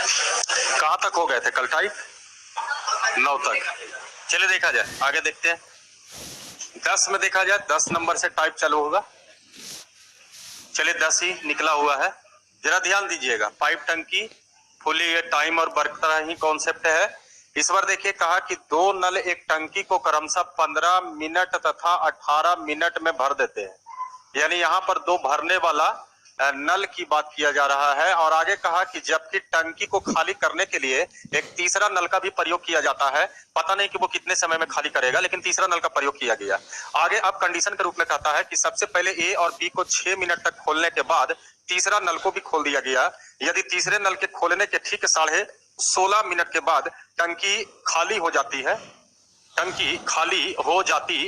कहाँ तक हो गए थे कल टाइप? 9 तक। चलिए देखा जाए, आगे देखते हैं। 10 में देखा जाए, 10 नंबर से टाइप चालू होगा। चलिए 10 ही निकला हुआ है। जरा ध्यान दीजिएगा, पाइप टंकी फुली ये टाइम और वर्क तरह ही कॉन्सेप्ट है। इस बार देखिए कहा कि 2 नल एक टंकी को क्रमशः 15 मिनट तथा 18 मिनट में भर देते हैं। यानी यहाँ पर 2 भरने वाला नल की बात किया जा रहा है। और आगे कहा कि जबकि टंकी को खाली करने के लिए एक तीसरा नल का भी प्रयोग किया जाता है। पता नहीं कि वो कितने समय में खाली करेगा, लेकिन तीसरा नल का प्रयोग किया गया। आगे अब कंडीशन के रूप में कहता है कि सबसे पहले ए और बी को 6 मिनट तक खोलने के बाद तीसरा नल को भी खोल दिया गया। यदि तीसरे नल के खोलने के ठीक 16.5 मिनट के बाद टंकी खाली हो जाती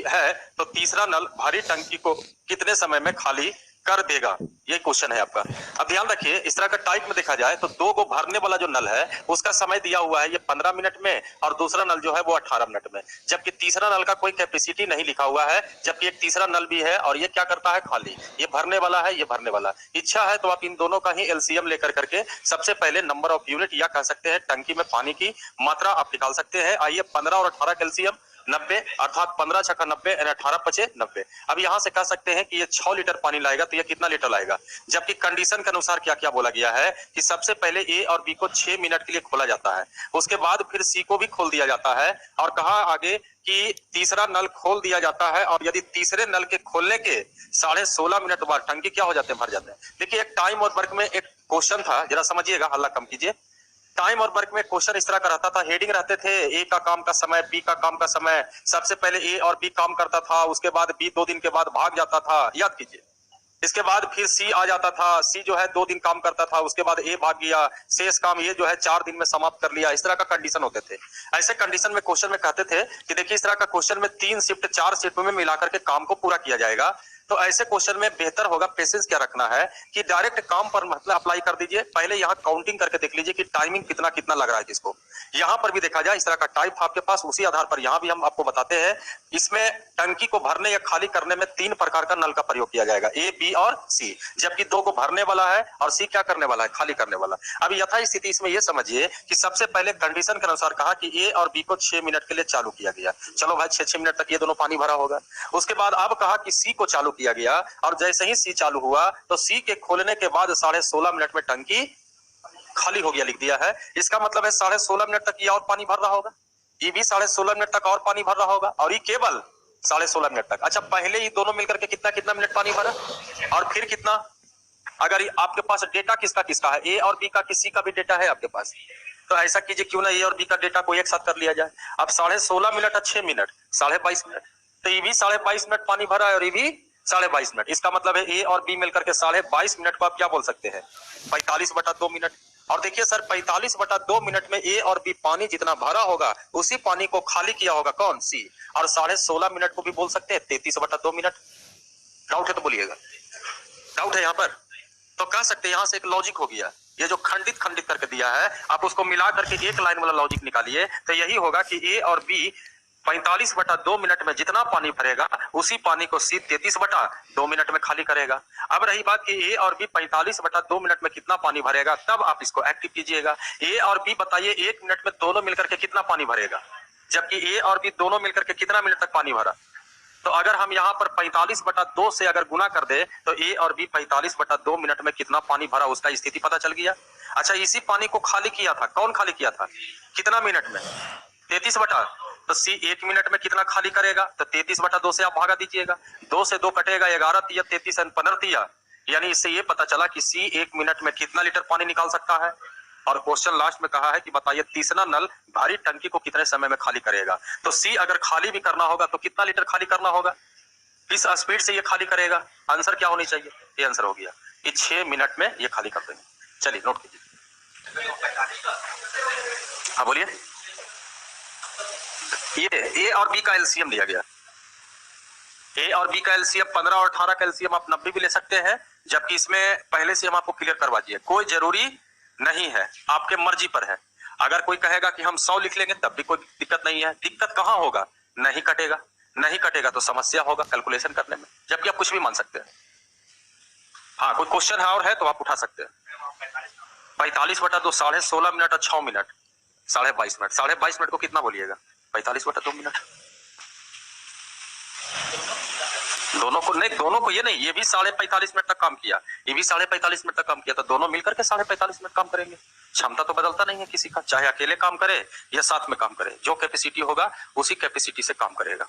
है तो तीसरा नल भारी टंकी को कितने समय में खाली कर देगा, ये क्वेश्चन है आपका। अब ध्यान रखिए, इस तरह का टाइप में देखा जाए तो 2 को भरने वाला जो नल है उसका समय दिया हुआ है ये 15 मिनट में, और दूसरा नल जो है वो 18 मिनट में। जबकि तीसरा नल का कोई कैपेसिटी नहीं लिखा हुआ है, जबकि एक तीसरा नल भी है और ये क्या करता है, खाली। ये भरने वाला है, ये भरने वाला। इच्छा है तो आप इन दोनों का ही एलसीएम लेकर करके सबसे पहले नंबर ऑफ यूनिट या कह सकते हैं टंकी में पानी की मात्रा आप निकाल सकते हैं। आइए 15 और 18 का एलसीएम 90, अर्थात 15 छक्का 90 यानी 18 पचे 90। अब यहां से कह सकते हैं कि ये 6 लीटर पानी लाएगा, तो ये कितना लीटर लाएगा। जबकि कंडीशन के अनुसार क्या क्या बोला गया है कि सबसे पहले ए और बी को 6 मिनट के लिए खोला जाता है, उसके बाद फिर सी को भी खोल दिया जाता है, और कहा आगे कि तीसरा नल खोल दिया जाता है, और यदि तीसरे नल के खोलने के 16.5 मिनट बाद टंकी क्या हो जाते हैं, भर जाते हैं। देखिए एक टाइम और वर्क में एक क्वेश्चन था, जरा समझिएगा, हल्ला कम कीजिए। टाइम और वर्क में क्वेश्चन इस तरह का रहता था, हेडिंग रहते थे, ए का काम का समय, बी का काम का समय। सबसे पहले ए और बी काम करता था, उसके बाद बी 2 दिन के बाद भाग जाता था, याद कीजिए। इसके बाद फिर सी आ जाता था, सी जो है 2 दिन काम करता था, उसके बाद ए भाग गया, शेष काम ये जो है 4 दिन में समाप्त कर लिया। इस तरह का कंडीशन होते थे। ऐसे कंडीशन में क्वेश्चन में कहते थे कि देखिए इस तरह का क्वेश्चन में 3 शिफ्ट 4 शिफ्ट में मिलाकर के काम को पूरा किया जाएगा। तो ऐसे क्वेश्चन में बेहतर होगा पेशेंस क्या रखना है कि डायरेक्ट काम पर मतलब अप्लाई कर दीजिए। पहले यहाँ काउंटिंग करके देख लीजिए कि टाइमिंग कितना कितना लग रहा है किसको। यहाँ पर भी देखा जाए इस तरह का टाइप आपके पास, उसी आधार पर यहाँ भी हम आपको बताते हैं। इसमें टंकी को भरने या खाली करने में 3 प्रकार का नल का प्रयोग किया जाएगा, ए बी और सी। जबकि 2 को भरने वाला है और सी क्या करने वाला है, खाली करने वाला। अभी यथा स्थिति इसमें यह समझिए कि सबसे पहले कंडीशन के अनुसार कहा कि ए और बी को 6 मिनट के लिए चालू किया गया। चलो भाई 6 मिनट तक ये दोनों पानी भरा होगा। उसके बाद अब कहा कि सी को चालू किया गया, और जैसे ही सी चालू हुआ तो सी के खोलने के बाद 16.5 मिनट में टंकी खाली हो गया, लिख दिया है। इसका मतलब है 16.5 मिनट तक ये और पानी भर रहा होगा, ये भी 16.5 मिनट तक और पानी भर रहा होगा, और ये केवल 16.5 मिनट तक। अच्छा, पहले ही दोनों मिलकर के कितना कितना मिनट पानी भरा, और फिर कितना। अगर आपके पास डेटा किसका किसका है, ए और बी का, किसी का भी डेटा है आपके पास, तो ऐसा कीजिए क्यों ना ए और बी का डेटा को एक साथ कर लिया जाए। अब 16.5 मिनट और 6 मिनट 22.5 मिनट, तो ये भी 22.5 मिनट पानी भरा है और ये भी 22.5 मिनट। इसका मतलब है ए और बी मिलकर के 22.5 मिनट को आप क्या बोल सकते हैं, 45/2 मिनट। और देखिए सर 45/2 मिनट में ए और बी पानी जितना भरा होगा उसी पानी को खाली किया होगा कौन, सी। और 16.5 मिनट को भी बोल सकते हैं 33/2 मिनट। डाउट है तो बोलिएगा, डाउट है यहाँ पर तो कह सकते हैं। यहां से एक लॉजिक हो गया, ये जो खंडित खंडित करके दिया है आप उसको मिला करके एक लाइन वाला लॉजिक निकालिए, तो यही होगा कि ए और बी 45/2 मिनट में जितना पानी भरेगा उसी पानी को सी 33/2 मिनट में खाली करेगा। अब रही बात कि ए और बी 45/2 मिनट में कितना पानी भरेगा, तब आप इसको एक्टिव कीजिएगा। ए और बी बताइए 1 मिनट में दोनों मिलकर के कितना पानी भरेगा, जबकि ए और बी दोनों मिलकर के कितना मिनट तक पानी भरा। तो अगर हम यहाँ पर 45/2 से अगर गुना कर दे तो ए और बी 45/2 मिनट में कितना पानी भरा उसका स्थिति पता चल गया। अच्छा, इसी पानी को खाली किया था, कौन खाली किया था, कितना मिनट में, 33 तो सी 1 मिनट में कितना खाली करेगा, तो 33/2 से आप भागा दीजिएगा, 2 से 2 कटेगा, 11 तिया 33 15 तिया, यानी इससे ये पता चला कि सी 1 मिनट में कितना लीटर पानी निकाल सकता है। और क्वेश्चन लास्ट में कहा है कि बताइए तीसरा नल भारी टंकी को कितने समय में खाली करेगा। तो सी अगर खाली भी करना होगा तो कितना लीटर खाली करना होगा, किस स्पीड से ये खाली करेगा। आंसर क्या होनी चाहिए, ये आंसर हो गया कि 6 मिनट में ये खाली कर देंगे। चलिए नोट कीजिए, हाँ बोलिए। ये ए और बी का एलसीएम दिया गया, ए और बी का एलसीएम 15 और 18 का एलसीएम आप 90 भी ले सकते हैं, जबकि इसमें पहले से हम आपको क्लियर करवा दिए, कोई जरूरी नहीं है, आपके मर्जी पर है। अगर कोई कहेगा कि हम 100 लिख लेंगे तब भी कोई दिक्कत नहीं है। दिक्कत कहां होगा, नहीं कटेगा, नहीं कटेगा तो समस्या होगा कैलकुलेशन करने में, जबकि आप कुछ भी मान सकते हैं। हाँ कोई क्वेश्चन है और है तो आप उठा सकते हैं। 45/2 16.5 मिनट और 6 मिनट 22.5 मिनट। 22.5 मिनट को कितना बोलिएगा? 45/2 मिनट। दोनों को नहीं, दोनों को ये नहीं, ये भी 45.5 मिनट तक काम किया, ये भी 45.5 मिनट तक काम किया, तो दोनों मिलकर के 45.5 मिनट काम करेंगे। क्षमता तो बदलता नहीं है किसी का, चाहे अकेले काम करे या साथ में काम करे, जो कैपेसिटी होगा उसी कैपेसिटी से काम करेगा।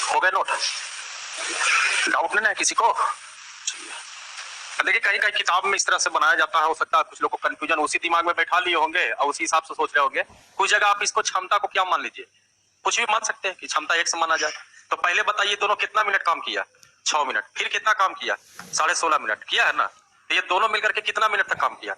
हो गए नोट? डाउट नहीं है किसी को? देखिए कहीं कहीं किताब में इस तरह से बनाया जाता है, हो सकता है कुछ लोग को कंफ्यूजन उसी दिमाग में बैठा लिए होंगे और उसी हिसाब से सोच रहे होंगे। कुछ जगह आप इसको क्षमता को क्या मान लीजिए, कुछ भी मान सकते हैं कि क्षमता एक से माना जाए। तो पहले बताइए दोनों कितना मिनट काम किया? 6 मिनट। फिर कितना काम किया? 16.5 मिनट किया है ना। तो ये दोनों मिलकर के कितना मिनट तक काम किया?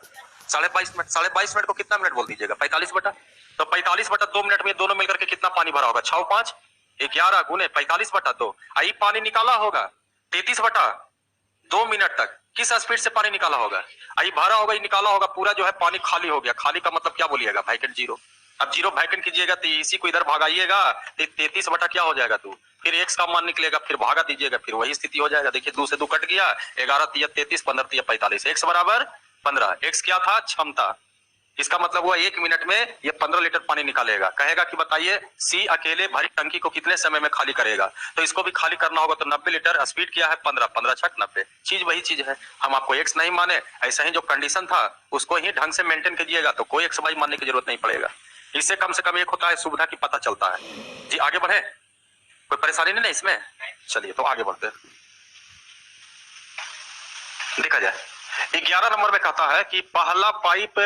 22.5 मिनट। 22.5 मिनट को कितना मिनट बोल दीजिएगा? 45 तो 45/2 मिनट में दोनों मिलकर के कितना पानी भरा होगा? 6 5 11 गुने 45/2। आई पानी निकाला होगा 33/2 मिनट तक। किस स्पीड से पानी निकाला होगा? आई भरा होगा, ये निकाला होगा, पूरा जो है पानी खाली हो गया। खाली का मतलब क्या बोलिएगा? Vacant zero. अब जीरो वैकेंट कीजिएगा तो इसी को इधर भागाइएगा तो 33 क्या हो जाएगा? 2। फिर एक्स का मान निकलेगा, फिर भागा दीजिएगा, फिर वही स्थिति हो जाएगा। देखिए 2 से 2 कट गया, 11 3 33, 15 3 45, एक्स बराबर 15। एक्स क्या था? क्षमता। इसका मतलब हुआ 1 मिनट में ये 15 लीटर पानी निकालेगा। कहेगा कि बताइए सी अकेले भरी टंकी को कितने समय में खाली करेगा? तो इसको भी खाली करना होगा तो 90 लीटर। स्पीड क्या है? 15 15 6 90। चीज वही चीज है। हम आपको एक्स नहीं माने, ऐसा ही जो कंडीशन था उसको ही ढंग से मेंटेन कीजिएगा तो कोई एक्स वाई मानने की जरूरत नहीं पड़ेगा। इससे कम से कम एक होता है सुविधा की पता चलता है। जी आगे बढ़े, कोई परेशानी नहीं ना इसमें? चलिए तो आगे बढ़ते हैं। देखा जाए 11 नंबर में कहता है कि पहला पाइप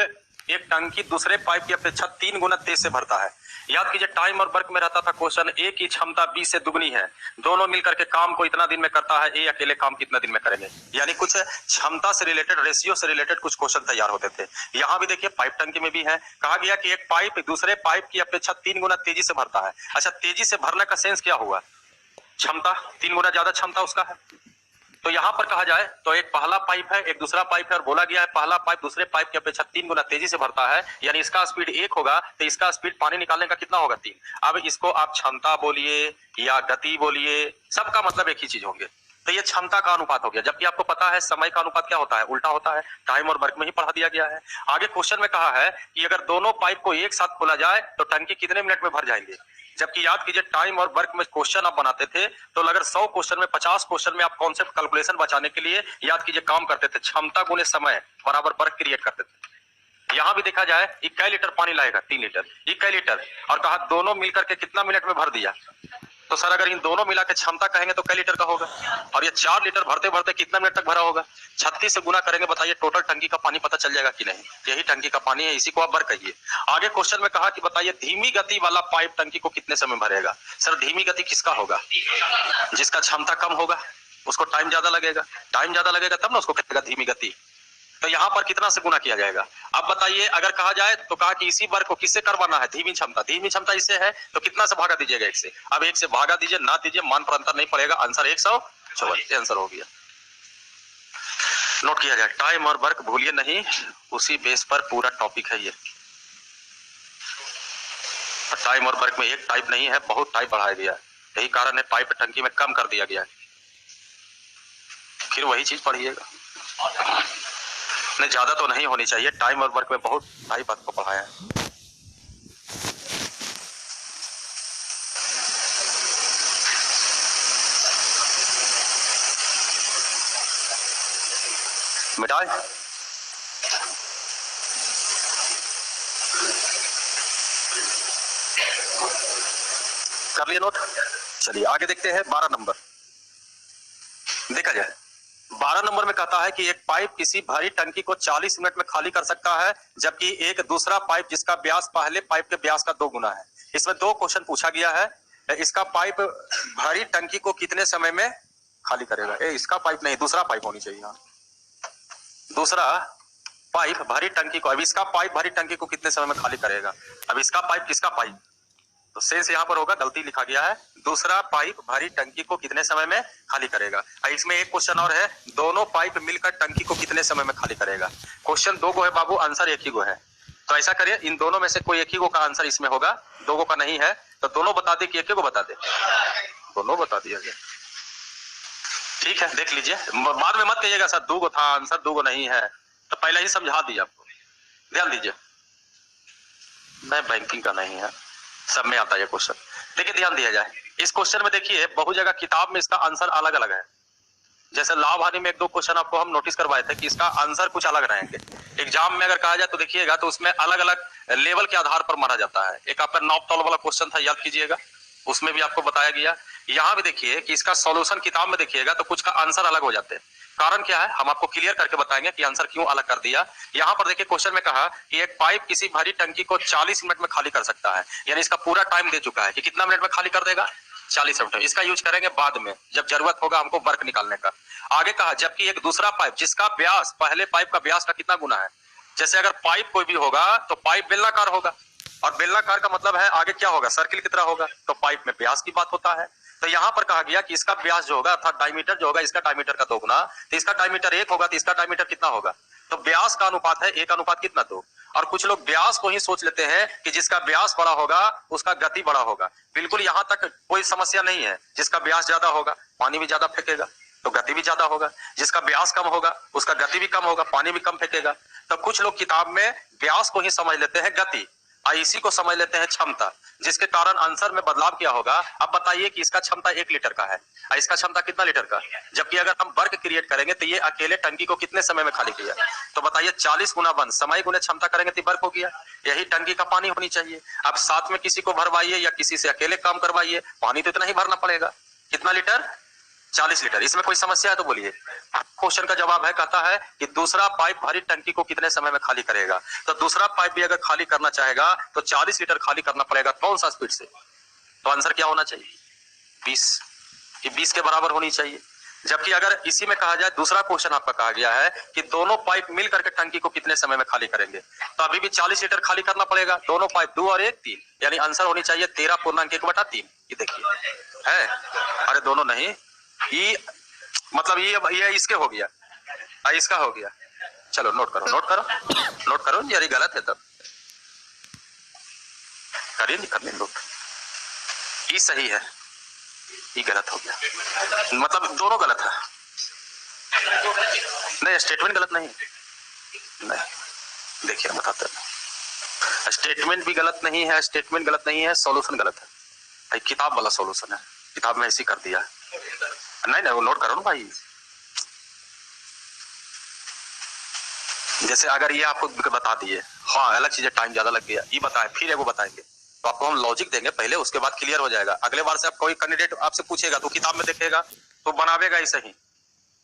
एक टंकी दूसरे पाइप की अपेक्षा 3 गुना तेज से भरता है। याद कीजिए टाइम और वर्क में रहता था क्वेश्चन, ए की क्षमता बी से दुगनी है, दोनों मिलकर के काम को इतना दिन में करता है, ए अकेले काम कितना दिन में करेंगे। यानी कुछ क्षमता से रिलेटेड, रेशियो से रिलेटेड कुछ क्वेश्चन तैयार होते थे। यहाँ भी देखिए पाइप टंकी में भी है, कहा गया कि एक पाइप दूसरे पाइप की अपेक्षा 3 गुना तेजी से भरता है। अच्छा तेजी से भरने का सेंस क्या हुआ? क्षमता 3 गुना ज्यादा क्षमता उसका है। तो यहाँ पर कहा जाए तो एक पहला पाइप है, एक दूसरा पाइप है, और बोला गया है पहला पाइप दूसरे पाइप की अपेक्षा 3 गुना तेजी से भरता है। यानी इसका स्पीड 1 होगा तो इसका स्पीड पानी निकालने का कितना होगा? 3। अब इसको आप क्षमता बोलिए या गति बोलिए, सबका मतलब एक ही चीज होंगे। तो ये क्षमता का अनुपात हो गया, जबकि आपको पता है समय का अनुपात क्या होता है? उल्टा होता है। टाइम और वर्क में ही पढ़ा दिया गया है। आगे क्वेश्चन में कहा है कि अगर दोनों पाइप को एक साथ खोला जाए तो टंकी कितने मिनट में भर जाएंगे? जबकि याद कीजिए टाइम और वर्क में क्वेश्चन आप बनाते थे तो अगर 100 क्वेश्चन में 50 क्वेश्चन में आप कॉन्सेप्ट कैलकुलेशन बचाने के लिए याद कीजिए काम करते थे, क्षमता गुने समय बराबर वर्क क्रिएट करते थे। यहां भी देखा जाए 1 लीटर पानी लाएगा 3 लीटर, 1 लीटर, और कहा दोनों मिलकर के कितना मिनट में भर दिया? तो सर अगर इन दोनों मिला के क्षमता कहेंगे तो कै लीटर का होगा? और ये 4 लीटर भरते भरते कितना मिनट तक भरा होगा? 36 से गुना करेंगे, बताइए टोटल टंकी का पानी पता चल जाएगा कि नहीं? यही टंकी का पानी है, इसी को आप भर कहिए। आगे क्वेश्चन में कहा कि बताइए धीमी गति वाला पाइप टंकी को कितने समय भरेगा? सर धीमी गति किसका होगा? जिसका क्षमता कम होगा उसको टाइम ज्यादा लगेगा, टाइम ज्यादा लगेगा तब ना उसको कहेगा धीमी गति। तो यहाँ पर कितना से गुना किया जाएगा? अब बताइए अगर कहा जाए तो कहा कि इसी वर्क को किससे करवाना है? धीमी क्षमता। धीमी क्षमता इससे है तो कितना से भागा दीजिएगा? 1 से। अब 1 से भागा दीजिए ना दीजिए मान पर अंतर नहीं पड़ेगा, आंसर 154 आंसर हो गया। नोट किया जाए टाइम और वर्क भूलिए नहीं, उसी बेस पर पूरा टॉपिक है ये। टाइम और वर्क में एक टाइप नहीं है, बहुत टाइप बढ़ाया गया है। यही कारण है पाइप टंकी में कम कर दिया गया है। फिर वही चीज पढ़िएगा, नहीं ज्यादा तो नहीं होनी चाहिए। टाइम और वर्क में बहुत टाइप आपको पढ़ाया है। मिटाए कर लिए नोट। चलिए आगे देखते हैं 12 नंबर। देखा जाए 12 नंबर में कहता है कि एक पाइप किसी भारी टंकी को 40 मिनट में खाली कर सकता है, जबकि एक दूसरा पाइप जिसका व्यास पहले पाइप के व्यास का 2 गुना है। इसमें 2 क्वेश्चन पूछा गया है। इसका पाइप भरी टंकी को कितने समय में खाली करेगा? इसका पाइप नहीं, दूसरा पाइप होनी चाहिए। हाँ, दूसरा पाइप भरी टंकी को, अब इसका पाइप भरी टंकी को कितने समय में खाली करेगा? अब इसका पाइप किसका पाइप, तो सेंस यहाँ पर होगा, गलती लिखा गया है। दूसरा पाइप भरी टंकी को कितने समय में खाली करेगा। इसमें एक क्वेश्चन और है, दोनों पाइप मिलकर टंकी को कितने समय में खाली करेगा। क्वेश्चन दो गो है बाबू, आंसर एक ही गो है। तो ऐसा करिए, इन दोनों में से कोई एक ही गो का आंसर इसमें होगा, दो गो का नहीं है। तो दोनों बता दे कि एक ही गो बता दे? दोनों बता दिया गया। ठीक है, देख लीजिए, बाद में मत कहिएगा सर दो गो था आंसर, दो गो नहीं है। तो पहले ही समझा दिया आपको, ध्यान दीजिए। नहीं, बैंकिंग का नहीं है, सब में आता है क्वेश्चन। देखिए ध्यान दिया जाए, इस क्वेश्चन में देखिए बहुत जगह किताब में इसका आंसर अलग अलग है। जैसे लाभ हानि में एक दो क्वेश्चन आपको हम नोटिस करवाए थे कि इसका आंसर कुछ अलग रहेंगे। एग्जाम में अगर कहा जाए तो देखिएगा तो उसमें अलग अलग लेवल के आधार पर माना जाता है। एक आपका नॉब तौल वाला क्वेश्चन था, याद कीजिएगा, उसमें भी आपको बताया गया। यहाँ भी देखिए कि इसका सॉल्यूशन किताब में देखिएगा तो कुछ का आंसर अलग हो जाते हैं। कारण क्या है, हम आपको क्लियर करके बताएंगे कि आंसर क्यों अलग कर दिया। यहाँ पर देखिए क्वेश्चन में कहा कि एक पाइप किसी भरी टंकी को 40 मिनट में खाली कर सकता है, यानी इसका पूरा टाइम दे चुका है कि कितना मिनट में खाली कर देगा, 40 मिनट। इसका यूज करेंगे बाद में जब जरूरत होगा हमको वर्क निकालने का। आगे कहा, जबकि एक दूसरा पाइप जिसका व्यास पहले पाइप का व्यास का कितना गुना है। जैसे अगर पाइप कोई भी होगा तो पाइप बेलनाकार होगा, और बेलनाकार का मतलब है आगे क्या होगा, सर्किल की तरह होगा, तो पाइप में व्यास की बात होता है। तो यहाँ पर कहा गया कि इसका व्यास जो होगा अर्थात डायमीटर जो होगा इसका डायमीटर का 2 गुना, तो इसका डायमीटर 1 होगा तो इसका डायमीटर कितना होगा, तो व्यास का अनुपात है 1 अनुपात कितना 2। और कुछ लोग व्यास को ही सोच लेते हैं कि जिसका व्यास बड़ा होगा उसका गति बड़ा होगा। बिल्कुल यहाँ तक कोई समस्या नहीं है, जिसका व्यास ज्यादा होगा पानी भी ज्यादा फेंकेगा तो गति भी ज्यादा होगा, जिसका व्यास कम होगा उसका गति भी कम होगा, पानी भी कम फेंकेगा। तो कुछ लोग किताब में व्यास को ही समझ लेते हैं गति, और इसी को समझ लेते हैं क्षमता, जिसके कारण आंसर में बदलाव क्या होगा। अब बताइए कि इसका क्षमता 1 लीटर का है और इसका क्षमता कितना लीटर का, जबकि अगर हम वर्क क्रिएट करेंगे तो ये अकेले टंकी को कितने समय में खाली किया, तो बताइए 40 गुना 1 समय गुने क्षमता करेंगे तो वर्क हो गया। यही टंकी का पानी होनी चाहिए। अब साथ में किसी को भरवाइए या किसी से अकेले काम करवाइए, पानी तो इतना ही भरना पड़ेगा। कितना लीटर, 40 लीटर। इसमें कोई समस्या है तो बोलिए। क्वेश्चन का जवाब है, कहता है कि दूसरा पाइप भरी टंकी को कितने समय में खाली करेगा। तो दूसरा पाइप भी अगर खाली करना चाहेगा तो 40 लीटर खाली करना पड़ेगा, कौन सा स्पीड से। तो आंसर क्या होना चाहिए, 20, कि 20 के बराबर होनी चाहिए। जबकि अगर इसी में कहा जाए, दूसरा क्वेश्चन आपका कहा गया है कि दोनों पाइप मिल करके टंकी को कितने समय में खाली करेंगे, तो अभी भी 40 लीटर खाली करना पड़ेगा। दोनों पाइप 2 और 1 3, यानी आंसर होनी चाहिए 13.1/3। ये देखिए है, अरे दोनों नहीं, ये मतलब ये इसके हो गया, इसका हो गया। चलो नोट करो, नोट करो, नोट करो, यार गलत है तब करिए, करने नोट। ये सही है, ये गलत हो गया, मतलब दोनों गलत है। नहीं, स्टेटमेंट गलत नहीं, नहीं देखिए बताते हैं, स्टेटमेंट भी गलत नहीं है, स्टेटमेंट गलत नहीं है, सॉल्यूशन गलत है भाई, किताब वाला सॉल्यूशन है, किताब में ऐसे कर दिया है। नहीं नहीं, वो नोट करो ना भाई। जैसे अगर ये आपको बता दिए, हाँ अलग चीज है, टाइम ज्यादा लग गया, ये बताए, फिर वो बताएंगे तो आपको हम लॉजिक देंगे पहले, उसके बाद क्लियर हो जाएगा। अगले बार से आप कोई कैंडिडेट आपसे पूछेगा तो किताब में देखेगा तो बनावेगा ही सही।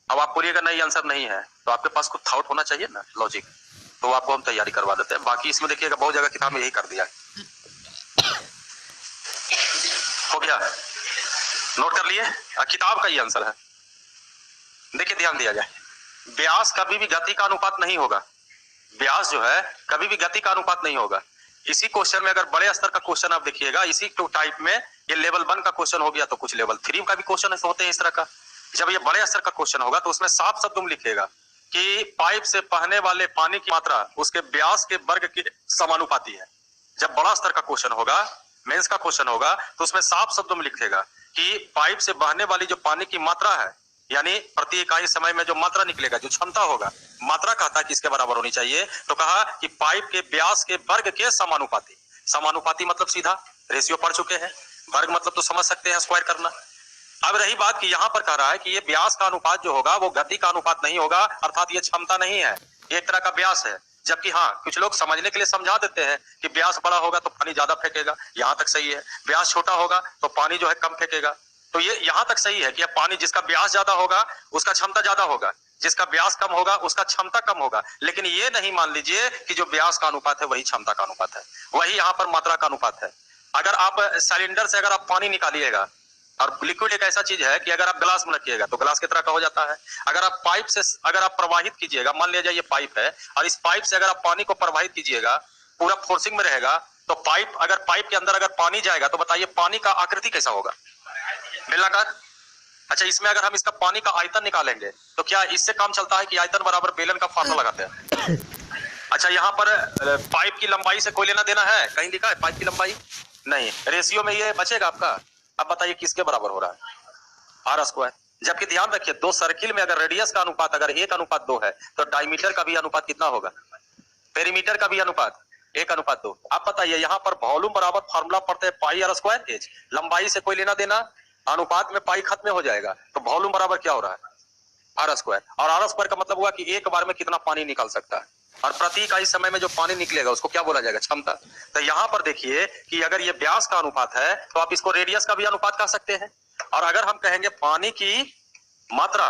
अब आप बोलिएगा नहीं आंसर नहीं है, तो आपके पास कुछ थॉट होना चाहिए ना, लॉजिक, तो आपको हम तैयारी करवा देते हैं। बाकी इसमें देखिएगा बहुत जगह किताब में यही कर दिया है। हो गया, नोट कर लिए, किताब का ये आंसर है। देखिए ध्यान दिया जाए, व्यास कभी भी गति का अनुपात नहीं होगा, व्यास जो है कभी भी गति का अनुपात नहीं होगा। इसी क्वेश्चन में अगर बड़े स्तर का क्वेश्चन आप देखिएगा, इसी टाइप में ये लेवल 1 का क्वेश्चन हो गया, तो कुछ लेवल 3 का भी क्वेश्चन होते हैं इस तरह का। जब ये बड़े स्तर का क्वेश्चन होगा तो उसमें साफ शब्दों में लिखेगा कि पाइप से बहने वाले पानी की मात्रा उसके व्यास के वर्ग के समानुपाती है। जब बड़ा स्तर का क्वेश्चन होगा, मेंस का क्वेश्चन होगा, तो उसमें साफ शब्दों में लिखेगा कि पाइप से बहने वाली जो पानी की मात्रा है, यानी प्रति इकाई समय में जो मात्रा निकलेगा, जो क्षमता होगा, मात्रा कहता है कि इसके बराबर होनी चाहिए। तो कहा कि पाइप के व्यास के वर्ग के समानुपाती। समानुपाती मतलब सीधा रेशियो पढ़ चुके हैं, वर्ग मतलब तो समझ सकते हैं, स्क्वायर करना। अब रही बात कि यहाँ पर कह रहा है कि ये व्यास का अनुपात जो होगा वो गति का अनुपात नहीं होगा, अर्थात ये क्षमता नहीं है, ये एक तरह का व्यास है। जबकि हाँ, कुछ लोग समझने के लिए समझा देते हैं कि व्यास बड़ा होगा तो पानी ज्यादा फेंकेगा, यहाँ तक सही है। व्यास छोटा होगा तो पानी जो है कम फेंकेगा, तो ये यहाँ तक सही है कि पानी जिसका व्यास ज्यादा होगा उसका क्षमता ज्यादा होगा, जिसका व्यास कम होगा उसका क्षमता कम होगा। लेकिन ये नहीं मान लीजिए कि जो व्यास का अनुपात है वही क्षमता का अनुपात है, वही यहाँ पर मात्रा का अनुपात है। अगर आप सिलेंडर से अगर आप पानी निकालिएगा, और लिक्विड एक ऐसा चीज है कि अगर आप ग्लास में रखिएगा तो ग्लास की तरह का हो जाता है। अगर आप पाइप से अगर आप प्रवाहित कीजिएगा, मान लीजिए ये पाइप है और इस पाइप से अगर आप पानी को प्रवाहित कीजिएगा, पूरा फोर्सिंग में रहेगा, तो पाइप के अंदर अगर पानी जाएगा तो बताइए पानी का आकृति कैसा होगा? बेलनाकार। अच्छा, इसमें अगर हम इसका पानी का आयतन निकालेंगे तो क्या इससे काम चलता है कि आयतन बराबर बेलन का फार्मूला लगाते हैं? अच्छा, यहाँ पर पाइप की लंबाई से कोई लेना देना है? कहीं लिखा है पाइप की लंबाई? नहीं। रेशियो में ये बचेगा आपका। अब बताइए किसके बराबर हो रहा है? R square. जबकि ध्यान रखिए, दो सर्किल में अगर रेडियस का अनुपात अगर 1:2 है तो डायमीटर का भी अनुपात कितना होगा? पेरीमीटर का भी अनुपात 1:2। आप बताइए यहाँ पर वॉल्यूम बराबर फार्मूला पढ़ते हैं पाई आर स्क्वायर एच। लंबाई से कोई लेना देना, अनुपात में पाई खत्म हो जाएगा, तो वॉल्यूम बराबर क्या हो रहा है? R square. और आर स्क्वायर का मतलब हुआ कि एक बार में कितना पानी निकाल सकता है, और प्रति इकाई समय में जो पानी निकलेगा उसको क्या बोला जाएगा? क्षमता। तो यहाँ पर देखिए कि अगर ये व्यास का अनुपात है तो आप इसको रेडियस का भी अनुपात कह सकते हैं। और अगर हम कहेंगे पानी की मात्रा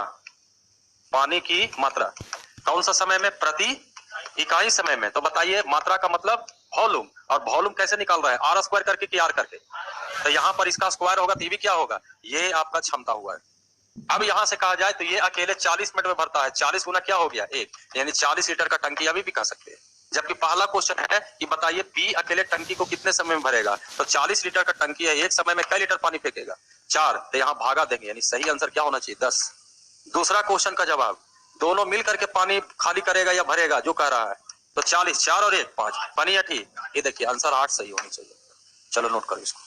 कौन सा समय में? प्रति इकाई समय में। तो बताइए मात्रा का मतलब वॉल्यूम, और वॉल्यूम कैसे निकाल रहा है? आर स्क्वायर करके कि आर करके? तो यहाँ पर इसका स्क्वायर होगा तो ये भी क्या होगा? ये आपका क्षमता हुआ है। अब यहां से कहा जाए तो ये अकेले 40 मिनट में भरता है। 40 गुना क्या हो गया? 1, यानी 40 लीटर का टंकी अभी भी कह सकते हैं। जबकि पहला क्वेश्चन है कि बताइए पी अकेले टंकी को कितने समय में भरेगा? तो 40 लीटर का टंकी है, एक समय में कई लीटर पानी फेंकेगा? 4। तो यहाँ भागा देंगे, यानी सही आंसर क्या होना चाहिए? 10। दूसरा क्वेश्चन का जवाब, दोनों मिल करके पानी खाली करेगा या भरेगा जो कह रहा है? तो 40, 4 और 1, 5। बनी या ठीक? ये देखिए आंसर 8 सही होनी चाहिए। चलो नोट करो इसको,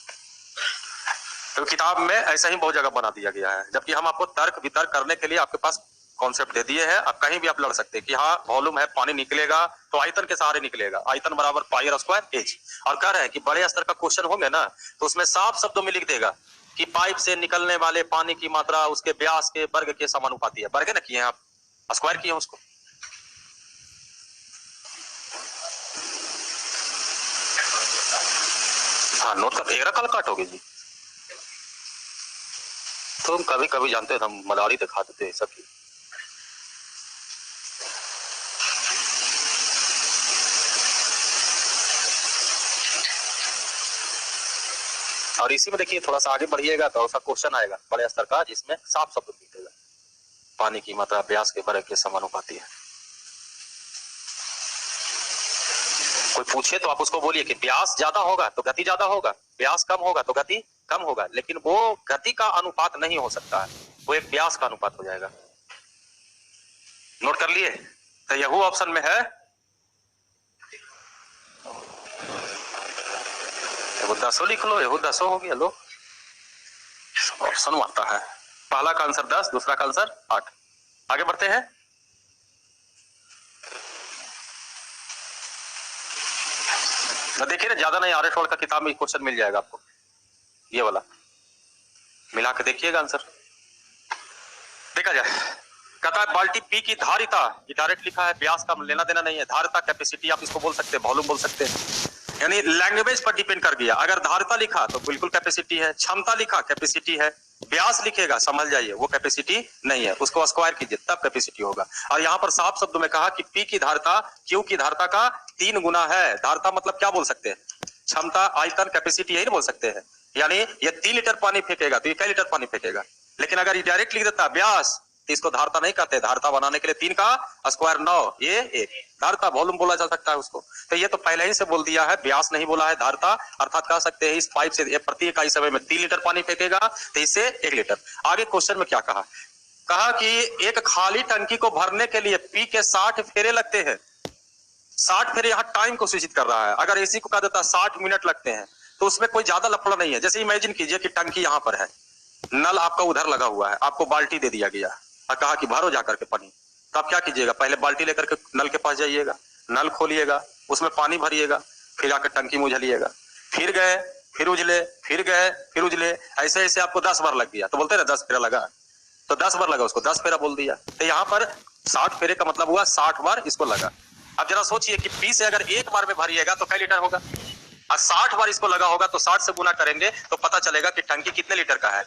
तो किताब में ऐसा ही बहुत जगह बना दिया गया है। जबकि हम आपको तर्क वितर्क करने के लिए आपके पास कॉन्सेप्ट दे दिए हैं। अब कहीं भी आप लड़ सकते हैं कि हाँ वॉल्यूम है, पानी निकलेगा तो आयतन के सहारे निकलेगा, आयतन बराबर पाई आर स्क्वायर एच। और कह रहे हैं कि बड़े स्तर का क्वेश्चन होंगे ना तो उसमें साफ शब्दों में लिख देगा कि पाइप से निकलने वाले पानी की मात्रा उसके व्यास के वर्ग के समानुपाती है। वर्ग ना किए हैं आप, स्क्वायर किए उसको। हाँ नोट कर, 13 कल काटोगे जी? तो हम कभी कभी जानते हैं हम मदारी दिखा देते हैं सबकी। और इसी में देखिए थोड़ा सा आगे बढ़िएगा तो ऐसा क्वेश्चन आएगा बड़े स्तर का जिसमें साफ शब्द लिखेगा पानी की मात्रा व्यास के वर्ग के समानुपाती है। कोई पूछे तो आप उसको बोलिए कि व्यास ज्यादा होगा तो गति ज्यादा होगा, व्यास कम होगा तो गति कम होगा, लेकिन वो गति का अनुपात नहीं हो सकता है, वो एक व्यास का अनुपात हो जाएगा। नोट कर लिए? तो यहू ऑप्शन में है। वो 10 लिख लो, यहू 10 हो गया। लो ऑप्शन आता है, पहला का आंसर 10, दूसरा का आंसर 8। आगे बढ़ते हैं। देखिए ना, ज्यादा नहीं, आर्यभट्ट का किताब में क्वेश्चन मिल जाएगा आपको, ये वाला मिला के देखिएगा आंसर। देखा जाए, कहता है बाल्टी पी की धारिता, ये डायरेक्ट लिखा है, व्यास का लेना देना नहीं है। धारिता कैपेसिटी आप इसको बोल सकते हैं, वॉल्यूम बोल सकते हैं, यानी लैंग्वेज पर डिपेंड कर गया। अगर धारिता लिखा तो बिल्कुल कैपेसिटी है, क्षमता लिखा कैपेसिटी है, व्यास लिखेगा समझ जाइए वो कैपेसिटी नहीं है, उसको स्क्वायर कीजिए तब कैपेसिटी होगा। और यहाँ पर साफ शब्दों में कहा कि पी की धारिता क्यू की धारिता का 3 गुना है। धारिता मतलब क्या बोल सकते हैं? क्षमता, आयतन, कैपेसिटी, यही बोल सकते हैं। यानी ये 3 लीटर पानी फेंकेगा तो ये कई लीटर पानी फेंकेगा। लेकिन अगर ये डायरेक्ट लिख देता व्यास तो इसको धारिता नहीं कहते। धारिता बनाने के लिए 3 का स्क्वायर 9, ये 1 धारिता, वॉल्यूम बोला जा सकता है उसको। तो ये तो पहले ही से बोल दिया है, व्यास नहीं बोला है, धारिता। अर्थात कह सकते हैं इस पाइप से प्रति इकाई समय में 3 लीटर पानी फेंकेगा तो इससे 1 लीटर। आगे क्वेश्चन में क्या कहा? कहा कि एक खाली टंकी को भरने के लिए पी के 60 फेरे लगते हैं। 60 फेरे यहाँ टाइम को सूचित कर रहा है। अगर एसी को कह देता 60 मिनट लगते हैं तो उसमें कोई ज्यादा लफड़ा नहीं है। जैसे इमेजिन कीजिए कि टंकी यहाँ पर है, नल आपका उधर लगा हुआ है, आपको बाल्टी दे दिया गया और कहा कि भरो जाकर के पानी। तो आप क्या कीजिएगा? पहले बाल्टी लेकर के नल के पास जाइएगा, नल खोलिएगा, उसमें पानी भरिएगा, फिर आकर टंकी में उझलिएगा, फिर गए, फिर उजले, फिर गए, फिर उजले, ऐसे ऐसे आपको 10 बार लग गया। तो बोलते हैं ना 10 फेरा लगा, तो 10 बार लगा, उसको 10 फेरा बोल दिया। तो यहाँ पर 60 फेरे का मतलब हुआ 60 बार इसको लगा। अब जरा सोचिए कि पी से अगर एक बार में भरिएगा तो कई लीटर होगा, और 60 बार इसको लगा होगा तो 60 से गुना करेंगे तो पता चलेगा कि टंकी कितने लीटर का है।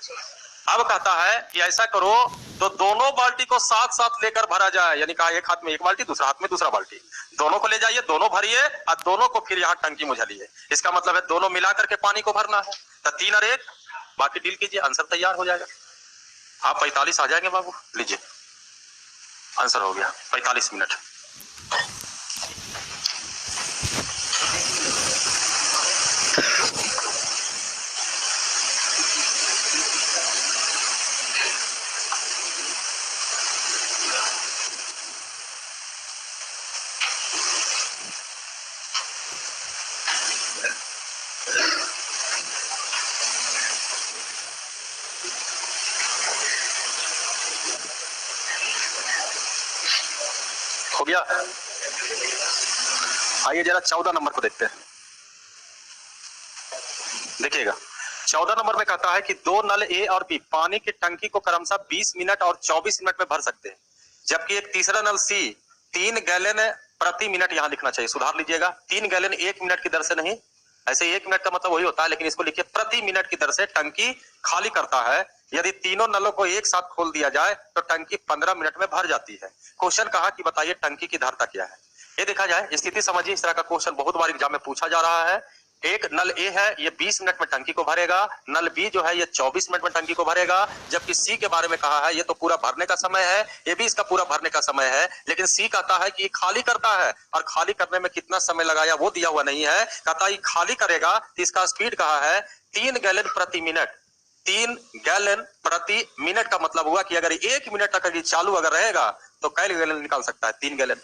अब कहता है कि ऐसा करो तो दोनों बाल्टी को साथ साथ लेकर भरा जाए, यानी कहा एक हाथ में एक बाल्टी, दूसरा हाथ में दूसरा बाल्टी, दोनों को ले जाइए, दोनों भरिए और दोनों को फिर यहाँ टंकी में झलिए। इसका मतलब है दोनों मिला करके पानी को भरना है। तो 3 और 1 बाकी डील कीजिए, आंसर तैयार हो जाएगा। आप 45 आ जाएंगे बाबू, लीजिए आंसर हो गया 45 मिनट। हो गया। आइए जरा 14 नंबर को देखते हैं। देखिएगा 14 नंबर में कहता है कि दो नल ए और बी पानी की टंकी को क्रमशः 20 मिनट और 24 मिनट में भर सकते हैं, जबकि एक तीसरा नल सी 3 गैलन प्रति मिनट, यहां लिखना चाहिए, सुधार लीजिएगा, 3 गैलन 1 मिनट की दर से नहीं, ऐसे 1 मिनट का मतलब वही होता है, लेकिन इसको लिखिए प्रति मिनट की दर से टंकी खाली करता है। यदि तीनों नलों को एक साथ खोल दिया जाए तो टंकी 15 मिनट में भर जाती है। क्वेश्चन कहा कि बताइए टंकी की धारता क्या है। ये देखा जाए, स्थिति समझिए, इस तरह का क्वेश्चन बहुत बार एग्जाम में पूछा जा रहा है। एक नल ए है, ये 20 मिनट में टंकी को भरेगा, नल बी जो है ये 24 मिनट में टंकी को भरेगा, जबकि सी के बारे में कहा है ये तो पूरा भरने का समय है, ये भी इसका पूरा भरने का समय है, लेकिन सी कहता है कि ये खाली करता है, और खाली करने में कितना समय लगाया वो दिया हुआ नहीं है। कहता है ये खाली करेगा तो इसका स्पीड कहा है 3 गैलन प्रति मिनट। 3 गैलन प्रति मिनट का मतलब हुआ कि अगर 1 मिनट तक चालू अगर रहेगा तो कै गैलन निकाल सकता है, 3 गैलन।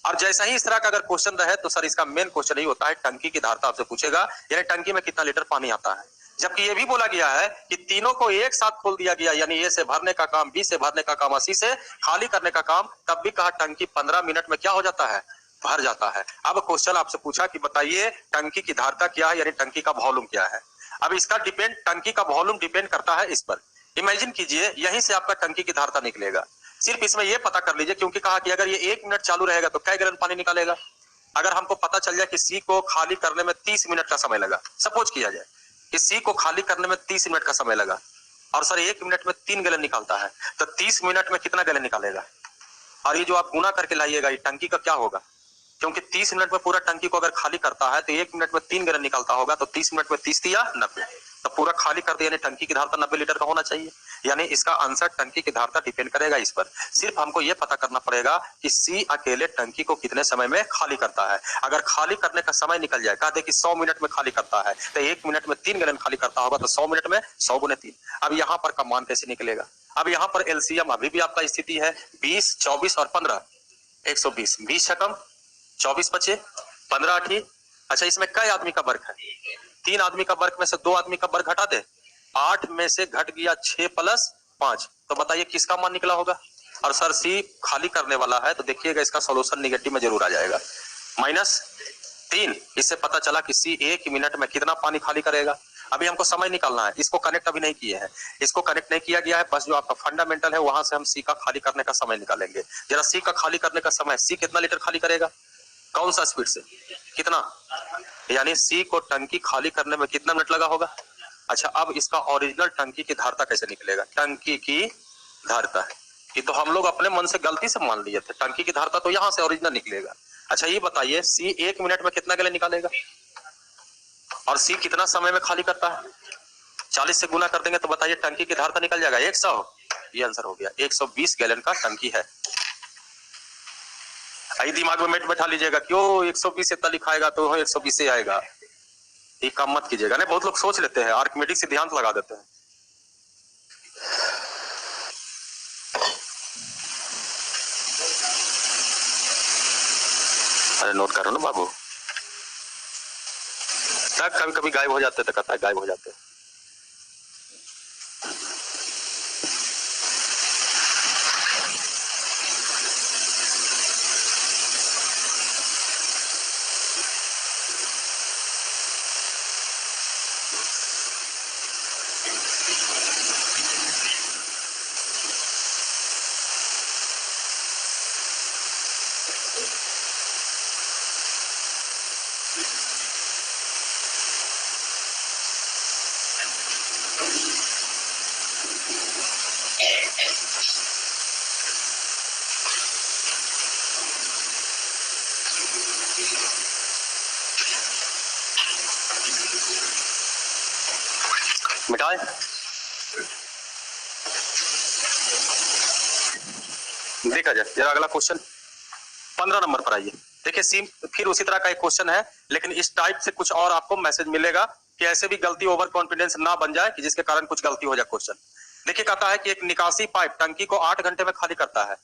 और जैसा ही इस तरह का अगर क्वेश्चन रहे तो सर इसका मेन क्वेश्चन ही होता है टंकी की धारता आपसे पूछेगा, यानी टंकी में कितना लीटर पानी आता है। जबकि ये भी बोला गया है कि तीनों को एक साथ खोल दिया गया, यानी ए से भरने का काम, बी से भरने का काम, सी से खाली करने का काम, तब भी कहा टंकी 15 मिनट में क्या हो जाता है, भर जाता है। अब क्वेश्चन आपसे पूछा कि बताइए टंकी की धारता क्या है, यानी टंकी का वॉल्यूम क्या है। अब इसका डिपेंड, टंकी का वॉल्यूम डिपेंड करता है इस पर। इमेजिन कीजिए यहीं से आपका टंकी की धारता निकलेगा। सिर्फ इसमें यह पता कर लीजिए, क्योंकि कहा कि अगर ये 1 मिनट चालू रहेगा तो कै गैलन पानी निकालेगा। अगर हमको पता चल जाए कि सी को खाली करने में 30 मिनट का समय लगा, सपोज किया जाए कि सी को खाली करने में 30 मिनट का समय लगा, और सर 1 मिनट में 3 गैलन निकालता है, तो 30 मिनट में कितना गैलन निकालेगा। और ये जो आप गुना करके लाइएगा, ये टंकी का क्या होगा, क्योंकि 30 मिनट में पूरा टंकी को अगर खाली करता है तो 1 मिनट में 3 गैलन निकालता होगा, तो 30 मिनट में 30 दिया 90, तो पूरा खाली कर दिया, यानी टंकी की धारता 90 लीटर का होना चाहिए। यानी इसका आंसर टंकी की धारता डिपेंड करेगा इस पर। सिर्फ हमको यह पता करना पड़ेगा कि सी अकेले टंकी को कितने समय में खाली करता है। अगर खाली करने का समय निकल जाए, कहते कि 100 मिनट में खाली करता है, तो 1 मिनट में 3 गैलन खाली करता होगा, तो 100 मिनट में 100 गुने 3। अब यहाँ पर का मान कैसे निकलेगा। अब यहाँ पर एलसीएम अभी भी आपका स्थिति है 20, 24 और 15, 120। 20 छकम 24 बचे, 15 8। अच्छा इसमें कई आदमी का वर्ग है, 3 आदमी का वर्ग में से 2 आदमी का वर्ग घटा दे, 8 में से घट गया 6 + 5, तो बताइए किसका मान निकला होगा। और सर सी खाली करने वाला है, तो देखिएगा इसका सॉल्यूशन निगेटिव में जरूर आ जाएगा, -3। इससे पता चला कि सी 1 मिनट में कितना पानी खाली करेगा। अभी हमको समय निकालना है, इसको कनेक्ट अभी नहीं किए हैं, इसको कनेक्ट नहीं किया गया है, बस जो आपका फंडामेंटल है वहां से हम सी का खाली करने का समय निकालेंगे। जरा सी का खाली करने का समय, सी कितना लीटर खाली करेगा, कौन सा स्पीड से, कितना, यानी सी को टंकी खाली करने में कितना मिनट लगा होगा। अच्छा अब इसका ओरिजिनल टंकी की धारता कैसे निकलेगा। टंकी की धारता है, ये तो हम लोग अपने मन से गलती से मान लिए थे, टंकी की धारता तो यहाँ से ओरिजिनल निकलेगा। अच्छा ये बताइए सी 1 मिनट में कितना गैलन निकालेगा, और सी कितना समय में खाली करता है। 40 से गुना कर देंगे तो बताइए टंकी की धारता निकल जाएगा 100। ये आंसर हो गया, 120 गैलन का टंकी है। आई दिमाग में मेट बैठा लीजिएगा, क्यों 120 इतना लिखाएगा तो 120 से आएगा, ये काम मत कीजिएगा। नहीं बहुत लोग सोच लेते हैं, आर्किमिडीज सिद्धांत लगा देते हैं। अरे नोट करो ना बाबू, कभी कभी गायब हो जाते, तो कहता है गायब हो जाते। मिटाए। देखा जाए जरा अगला क्वेश्चन 15 नंबर पर आइए। देखिए सी फिर उसी तरह का एक क्वेश्चन है, लेकिन इस टाइप से कुछ और आपको मैसेज मिलेगा कि ऐसे भी गलती ओवर कॉन्फिडेंस ना बन जाए कि जिसके कारण कुछ गलती हो जाए क्वेश्चन। देखिए कहता है कि एक निकासी पाइप टंकी को 8 घंटे में खाली करता है,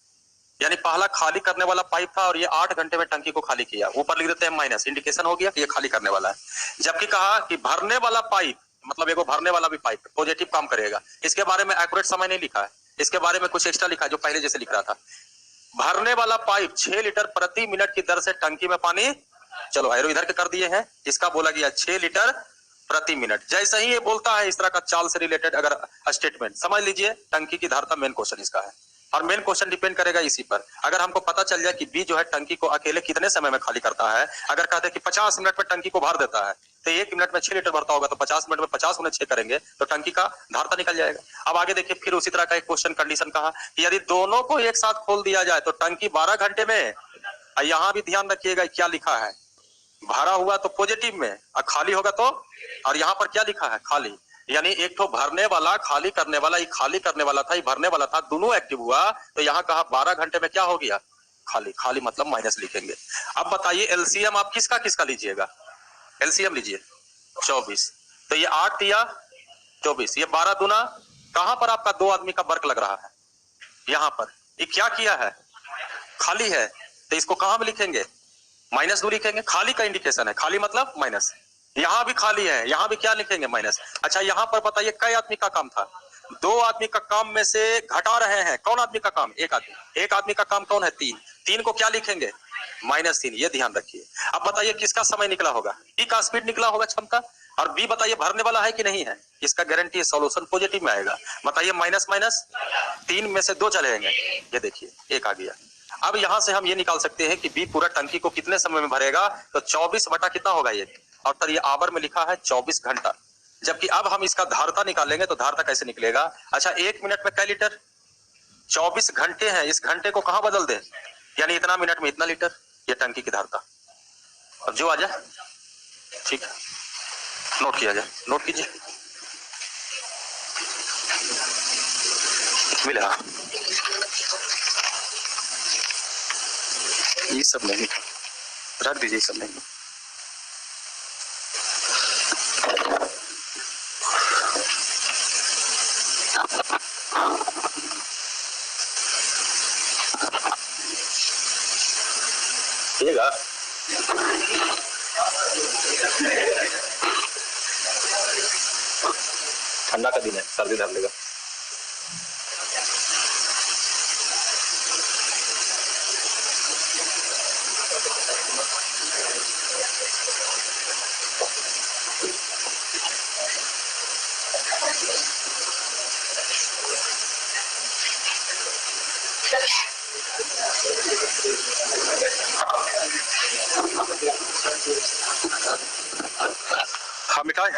यानी पहला खाली करने वाला पाइप था और ये 8 घंटे में टंकी को खाली किया। ऊपर लिख देते हैं माइनस, इंडिकेशन हो गया कि ये खाली करने वाला है। जबकि कहा कि भरने वाला पाइप, मतलब एगो भरने वाला भी पाइप पॉजिटिव काम करेगा। इसके बारे में एक्यूरेट समय नहीं लिखा है, इसके बारे में कुछ एक्स्ट्रा लिखा है जो पहले जैसे लिख रहा था। भरने वाला पाइप 6 लीटर प्रति मिनट की दर से टंकी में पानी, चलो एरो इधर के कर दिए हैं, इसका बोला गया 6 लीटर प्रति मिनट। जैसे ही ये बोलता है इस तरह का चाल से रिलेटेड अगर स्टेटमेंट समझ लीजिए, टंकी की धारता मेन क्वेश्चन इसका है और मेन क्वेश्चन डिपेंड करेगा इसी पर। अगर हमको पता चल जाए कि बी जो है टंकी को अकेले कितने समय में खाली करता है, अगर कहते हैं कि 50 मिनट में टंकी को भर देता है तो 1 मिनट में 6 लीटर भरता होगा, तो 50 मिनट में 50 गुने 6 करेंगे तो टंकी का धारता निकल जाएगा। अब आगे देखिए फिर उसी तरह का एक क्वेश्चन कंडीशन कहा कि यदि दोनों को एक साथ खोल दिया जाए तो टंकी 12 घंटे में, यहां भी ध्यान रखिएगा क्या लिखा है, भरा हुआ तो पॉजिटिव में और खाली होगा तो, और यहाँ पर क्या लिखा है खाली, यानी एक तो भरने वाला खाली करने वाला, ये खाली करने वाला था ये भरने वाला था, दोनों एक्टिव हुआ तो यहाँ कहा 12 घंटे में क्या हो गया खाली। खाली मतलब माइनस लिखेंगे। अब बताइए एलसीएम आप किसका किसका लीजिएगा, एलसीएम लीजिए 24, तो ये 8 दिया 24, ये 12 दूना, कहां पर आपका 2 आदमी का वर्क लग रहा है, यहाँ पर। ये क्या किया है खाली है, तो इसको कहां में लिखेंगे माइनस 2 लिखेंगे, खाली का इंडिकेशन है, खाली मतलब माइनस। यहां भी खाली है, यहां भी क्या लिखेंगे माइनस। अच्छा यहां पर बताइए कई आदमी का काम था, 2 आदमी का काम में से घटा रहे हैं, कौन आदमी का काम, एक आदमी, एक आदमी का काम कौन है 3, 3 को क्या लिखेंगे -3, ये ध्यान रखिए। अब बताइए किसका समय निकला होगा, ई का स्पीड निकला होगा क्षमता, और बी बताइए भरने वाला है कि नहीं है, इसका गारंटी है सॉल्यूशन पॉजिटिव में आएगा। बताइए माइनस माइनस 3 में से 2 चले जाएंगे, ये देखिए 1 आ गया। अब यहां से हम ये निकाल सकते हैं कि बी पूरा टंकी को कितने समय में भरेगा, तो 24 बटा कितना होगा ये, और तर ये आवर में लिखा है 24 घंटा। जबकि अब हम इसका धारता निकालेंगे तो धारता कैसे निकलेगा, अच्छा 1 मिनट में कै लीटर, 24 घंटे हैं, इस घंटे को कहां बदल दे, यानी इतना मिनट में इतना लीटर, ये टंकी की धारता। अब जो आ जाए ठीक है, नोट किया जाए, नोट कीजिए, मिला ये सब नहीं, रख दीजिए सब नहीं। ठंडा का दिन है, सर्दी धर लेगा। हाँ मिठाई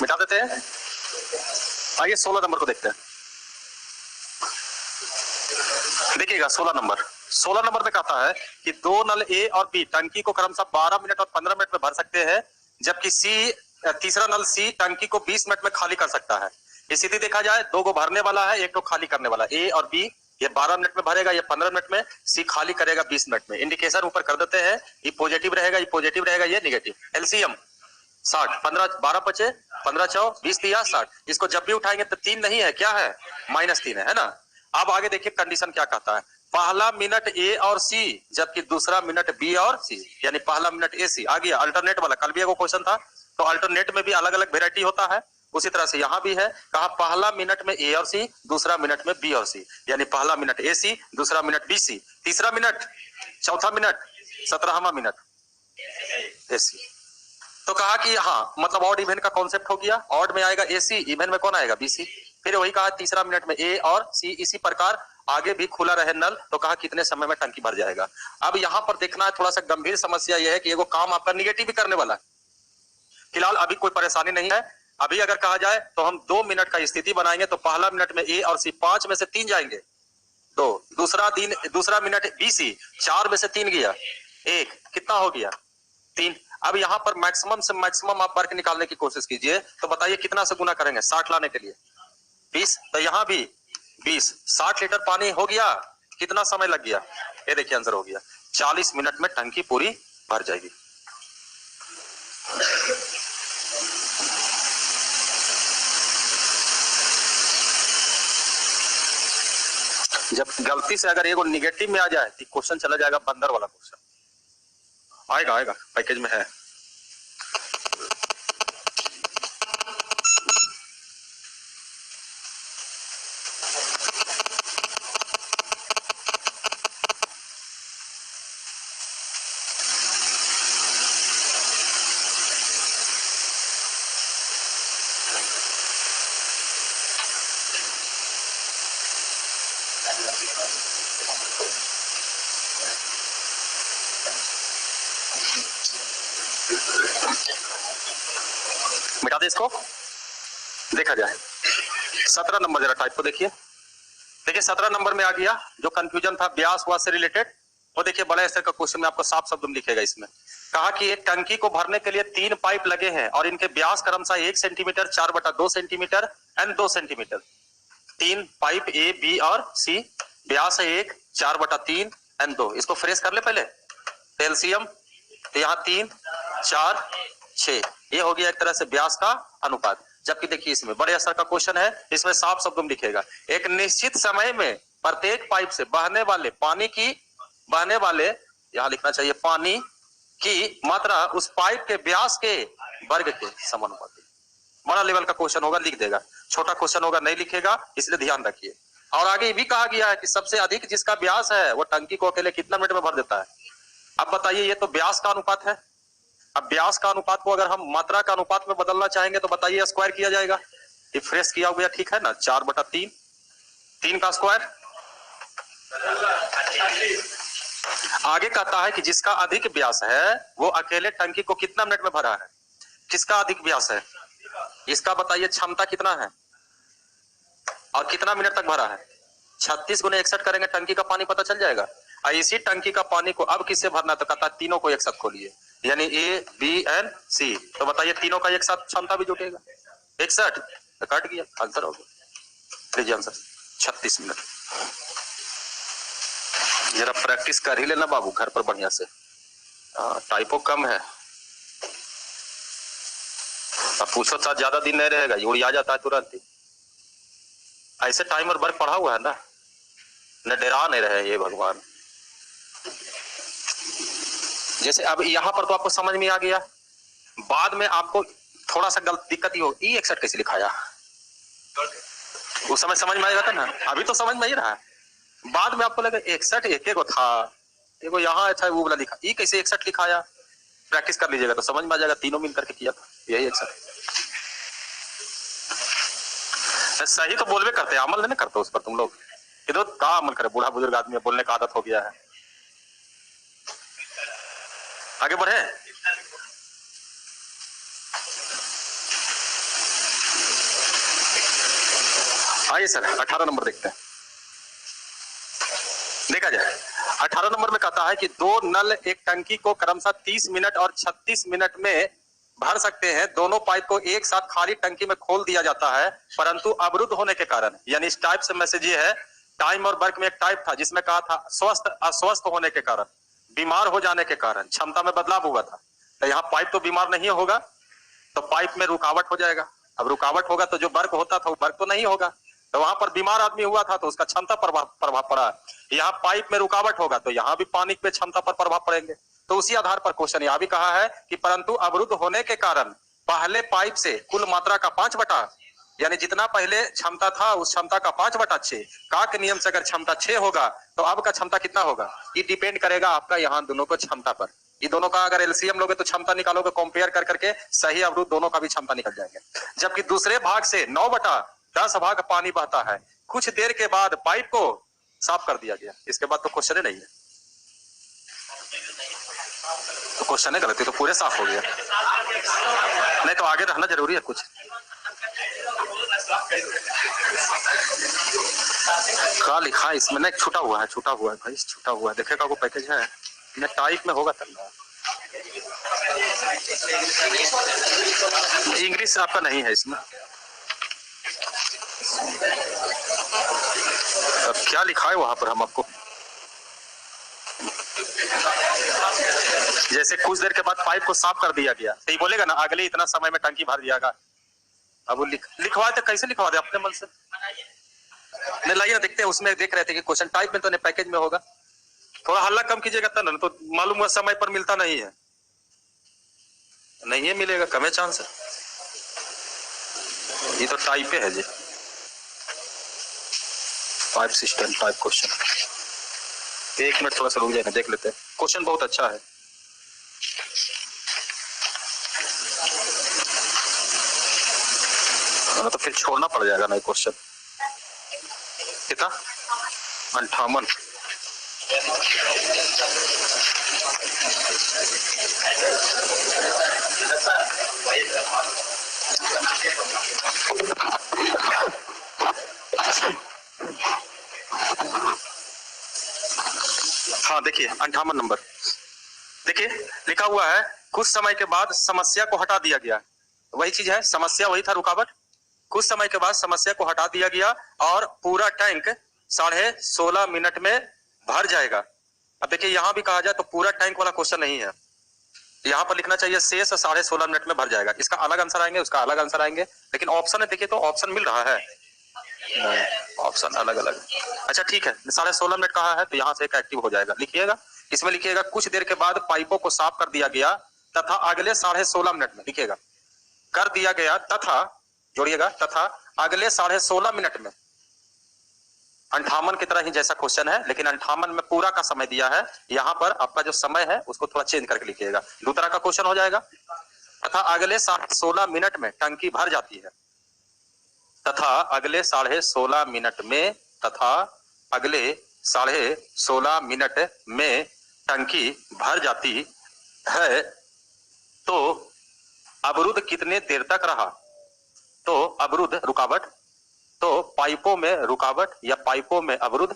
मिटा देते हैं। आइए 16 नंबर को देखते हैं। देखिएगा 16 नंबर में कहता है कि 2 नल ए और बी टंकी को क्रमशः 12 मिनट और 15 मिनट में भर सकते हैं, जबकि सी तीसरा नल सी टंकी को 20 मिनट में खाली कर सकता है। स्थिति देखा जाए 2 को भरने वाला है, 1 को खाली करने वाला, ए और बी, ये 12 मिनट में भरेगा, ये 15 मिनट में, सी खाली करेगा 20 मिनट में। इंडिकेशन ऊपर कर देते हैं, ये पॉजिटिव रहेगा, ये पॉजिटिव रहेगा, ये नेगेटिव। एलसीएम 60, 15 12 बचे 15 चौ 20 दिया 60, इसको जब भी उठाएंगे तो 3 नहीं है, क्या है -3 है ना। अब आगे देखिए कंडीशन क्या कहता है, पहला मिनट ए और सी जबकि दूसरा मिनट बी और सी, यानी पहला मिनट ए सी आ गया। अल्टरनेट वाला कल भी एगो क्वेश्चन था, तो अल्टरनेट में भी अलग अलग वेरायटी होता है, उसी तरह से यहां भी है, कहा पहला मिनट में ए और सी, दूसरा मिनट में बी और सी, यानी पहला मिनट ए सी, दूसरा मिनट बी सी, तीसरा मिनट, चौथा मिनट, 17वां मिनट ए सी। तो कहा कि हाँ मतलब ऑड इवन का कॉन्सेप्ट हो गया, ऑड में आएगा AC, इवन में कौन आएगा BC। फिर वही कहा तीसरा मिनट में A और C, इसी प्रकार आगे भी खुला रहे नल, तो कहा कितने समय में टंकी भर जाएगा। अब यहाँ पर देखना है थोड़ा सा गंभीर समस्या यह है कि एगो काम आपका निगेटिव भी करने वाला है। फिलहाल अभी कोई परेशानी नहीं है। अभी अगर कहा जाए तो हम 2 मिनट का स्थिति बनाएंगे, तो पहला मिनट में A और C 5 में से 3 जाएंगे, 2, दूसरा मिनट BC 4 में से 3 गया, 1, कितना हो गया 3। अब यहाँ पर मैक्सिमम से मैक्सिमम आप वर्क निकालने की कोशिश कीजिए, तो बताइए कितना से गुना करेंगे 60 लाने के लिए 20, तो यहाँ भी 20, 60 लीटर पानी हो गया, कितना समय लग गया, ये देखिए आंसर हो गया 40 मिनट में टंकी पूरी भर जाएगी। जब गलती से अगर एगो निगेटिव में आ जाए तो क्वेश्चन चला जाएगा बंदर वाला क्वेश्चन। आएगा पैकेज में है। मिटा दे इसको, देखा जाए 17 नंबर जरा टाइप को देखिए। देखिए 17 नंबर में आ गया जो कंफ्यूजन था ब्यास हुआ से रिलेटेड, वो देखिए बड़े स्तर का क्वेश्चन में आपको साफ शब्द में लिखेगा। इसमें कहा कि एक टंकी को भरने के लिए 3 पाइप लगे हैं और इनके व्यास क्रमशः 1 centimetre, 4/2 centimetre and 2 centimetre. 3 pipe A, B और C, व्यास है 1, 4/3 एंड 2। इसको फ्रेश कर ले पहले एलसीएम, तो यहाँ 3, 4, 6, ये हो गया एक तरह से व्यास का अनुपात। जबकि देखिए इसमें बड़े असर का क्वेश्चन है, इसमें साफ शब्दों में लिखेगा एक निश्चित समय में प्रत्येक पाइप से बहने वाले यहाँ लिखना चाहिए पानी की मात्रा उस पाइप के व्यास के वर्ग के समानुपाती। बड़ा लेवल का क्वेश्चन होगा, लिख देगा। छोटा क्वेश्चन होगा नहीं लिखेगा, इसलिए ध्यान रखिए। और आगे ये भी कहा गया है कि सबसे अधिक जिसका व्यास है वो टंकी को अकेले कितना मिनट में भर देता है। अब बताइए, ये तो व्यास का अनुपात है। अब व्यास का अनुपात को अगर हम मात्रा का अनुपात में बदलना चाहेंगे तो बताइए स्क्वायर किया जाएगा। ये फ्रेश किया हुआ ठीक है ना, 4/3, 3 का स्क्वायर। आगे कहता है कि जिसका अधिक व्यास है वो अकेले टंकी को कितना मिनट में भरा है। किसका अधिक व्यास है, इसका बताइए क्षमता कितना है और कितना मिनट तक भरा है। 36 × 61 करेंगे, टंकी का पानी पता चल जाएगा। और इसी टंकी का पानी को अब किससे भरना, तो कहता है तीनों को एक साथ खोलिए, यानी A, B एंड C। तो बताइए तीनों का एक साथ क्षमता भी जुटेगा 61, तो कट गया, आंसर हो गया। लीजिए आंसर 36 मिनट। जरा प्रैक्टिस कर ही लेना बाबू घर पर बढ़िया से, टाइपो कम है। अब पूछो तो ज्यादा दिन नहीं रहेगा, ये आ जाता है तुरंत ही। ऐसे टाइम और वर्क पढ़ा हुआ है ना, न डरा नहीं रहे ये भगवान। जैसे अब यहाँ पर तो आपको समझ में आ गया, बाद में आपको थोड़ा सा गलत दिक्कत ही हो, E61 कैसे लिखाया, उस समय समझ में आएगा था ना, अभी तो समझ में ही रहा है। बाद में आपको लगा 61 एक को था, एगो यहाँ अच्छा वो वाला लिखा, E कैसे 61 लिखाया। प्रैक्टिस कर लीजिएगा तो समझ में आ जाएगा, तीनों मिल करके किया था यही 61। सही तो बोलवे करते, अमल नहीं करते उस पर तुम लोग। इधर का अमल करे, बूढ़ा बुजुर्ग आदमी बोलने का आदत हो गया है। आगे बढ़े। आइए सर 18 नंबर देखते हैं। देखा जाए 18 नंबर में कहता है कि 2 नल एक टंकी को क्रमशः 30 मिनट और 36 मिनट में भर सकते हैं। दोनों पाइप को एक साथ खाली टंकी में खोल दिया जाता है, परंतु अवरुद्ध होने के कारण, यानी इस टाइप से मैसेज ये है, टाइम और वर्क में एक टाइप था जिसमें कहा था अस्वस्थ होने के कारण, बीमार हो जाने के कारण क्षमता में बदलाव हुआ था। तो यहाँ पाइप तो बीमार नहीं होगा, तो पाइप में रुकावट हो जाएगा। अब रुकावट होगा तो जो वर्क होता था वो वर्क तो नहीं होगा, तो वहां पर बीमार आदमी हुआ था तो उसका क्षमता प्रभाव पड़ा। यहाँ पाइप में रुकावट होगा तो यहाँ भी पानी पे क्षमता पर प्रभाव पड़ेंगे। तो उसी आधार पर क्वेश्चन यहाँ भी कहा है कि परंतु अवरुद्ध होने के कारण पहले पाइप से कुल मात्रा का 5/, यानी जितना पहले क्षमता था उस क्षमता का 5/6 का के नियम से अगर क्षमता 6 होगा तो अब का क्षमता कितना होगा, ये डिपेंड करेगा आपका यहाँ दोनों को क्षमता पर। ये दोनों का अगर एलसीएम लोगे तो क्षमता निकालोगे, कंपेयर कर करके सही अवरुद्ध दोनों का भी क्षमता निकल जाएंगे। जबकि दूसरे भाग से 9/10 भाग पानी बहता है, कुछ देर के बाद पाइप को साफ कर दिया गया। इसके बाद तो क्वेश्चन ही नहीं है, तो क्वेश्चन है गलत है, तो पूरे साफ हो गया। नहीं तो आगे रहना जरूरी है कुछ। क्या लिखा है इसमें? नहीं छूटा हुआ है, छूटा हुआ है भाई, छूटा हुआ है। देखेगा वो पैकेज है ना, टाइप में होगा तब। इंग्लिश आपका नहीं है इसमें। अब क्या लिखा है वहां पर हम आपको, जैसे कुछ देर के बाद पाइप को साफ कर दिया गया, तो ये बोलेगा ना अगले इतना समय में टंकी भर जाएगा। अब वो लिखवा दे, कैसे लिखवा दे अपने मन से? नहीं लाइए ना, देखते हैं। उसमें देख रहे थे कि क्वेश्चन टाइप में तो नहीं पैकेज में होगा। थोड़ा हल्ला कम कीजिएगा तब ना, तो मालूम हुआ समय पर मिलता नहीं है, नहीं है मिलेगा, कम है चांस है। ये तो टाइप है जी, पाइप सिस्टम टाइप क्वेश्चन। एक मिनट थोड़ा सा रुक जाए ना, देख लेते हैं। क्वेश्चन बहुत अच्छा है। तो फिर छोड़ना पड़ जाएगा ना क्वेश्चन। कितना? 58। हाँ देखिए 58 नंबर देखिए लिखा हुआ है, कुछ समय के बाद समस्या को हटा दिया गया। वही चीज है, समस्या वही था, रुकावट। कुछ समय के बाद समस्या को हटा दिया गया और पूरा टैंक 16.5 मिनट में भर जाएगा। अब देखिए यहां भी कहा जाए तो पूरा टैंक वाला क्वेश्चन नहीं है, यहां पर लिखना चाहिए शेष 16.5 मिनट में भर जाएगा। इसका अलग आंसर आएंगे, उसका अलग आंसर आएंगे, लेकिन ऑप्शन है देखिए तो ऑप्शन मिल रहा है, ऑप्शन अलग अलग। अच्छा ठीक है, 16.5 मिनट कहा है तो यहाँ से एक एक्टिव हो जाएगा। लिखिएगा, इसमें लिखिएगा कुछ देर के बाद पाइपों को साफ कर दिया गया तथा अगले 16.5 मिनट में, लिखिएगा कर दिया गया तथा, जोड़िएगा तथा अगले 16.5 मिनट में। 58 की तरह ही जैसा क्वेश्चन है, लेकिन 58 में पूरा का समय दिया है, यहाँ पर आपका जो समय है उसको थोड़ा चेंज करके लिखिएगा। दूसरा का क्वेश्चन हो जाएगा, तथा अगले 16.5 मिनट में टंकी भर जाती है, तथा अगले 16.5 मिनट में, तथा अगले 16.5 मिनट में टंकी भर जाती है। तो अवरुद्ध कितने देर तक रहा? तो अवरुद्ध रुकावट, तो पाइपों में रुकावट या पाइपों में अवरुद्ध,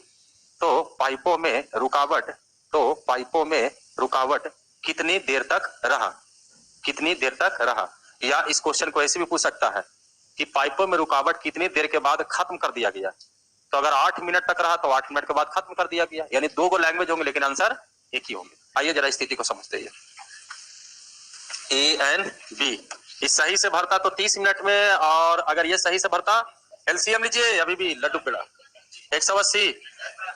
तो पाइपों में रुकावट, तो पाइपों में रुकावट कितनी देर तक रहा? कितनी देर तक रहा? या इस क्वेश्चन को ऐसे भी पूछ सकता है कि पाइपों में रुकावट कितनी देर के बाद खत्म कर दिया गया। तो अगर 8 मिनट तक रहा तो 8 मिनट के बाद खत्म कर दिया गया, यानी दो गो लैंग्वेज होंगे लेकिन आंसर एक ही होंगे। आइए जरा स्थिति को समझते हैं। ए एंड बी, इस सही से भरता तो 30 मिनट में, और अगर ये सही से भरता, एलसीएम लीजिए अभी भी लड्डू पेड़ा 180,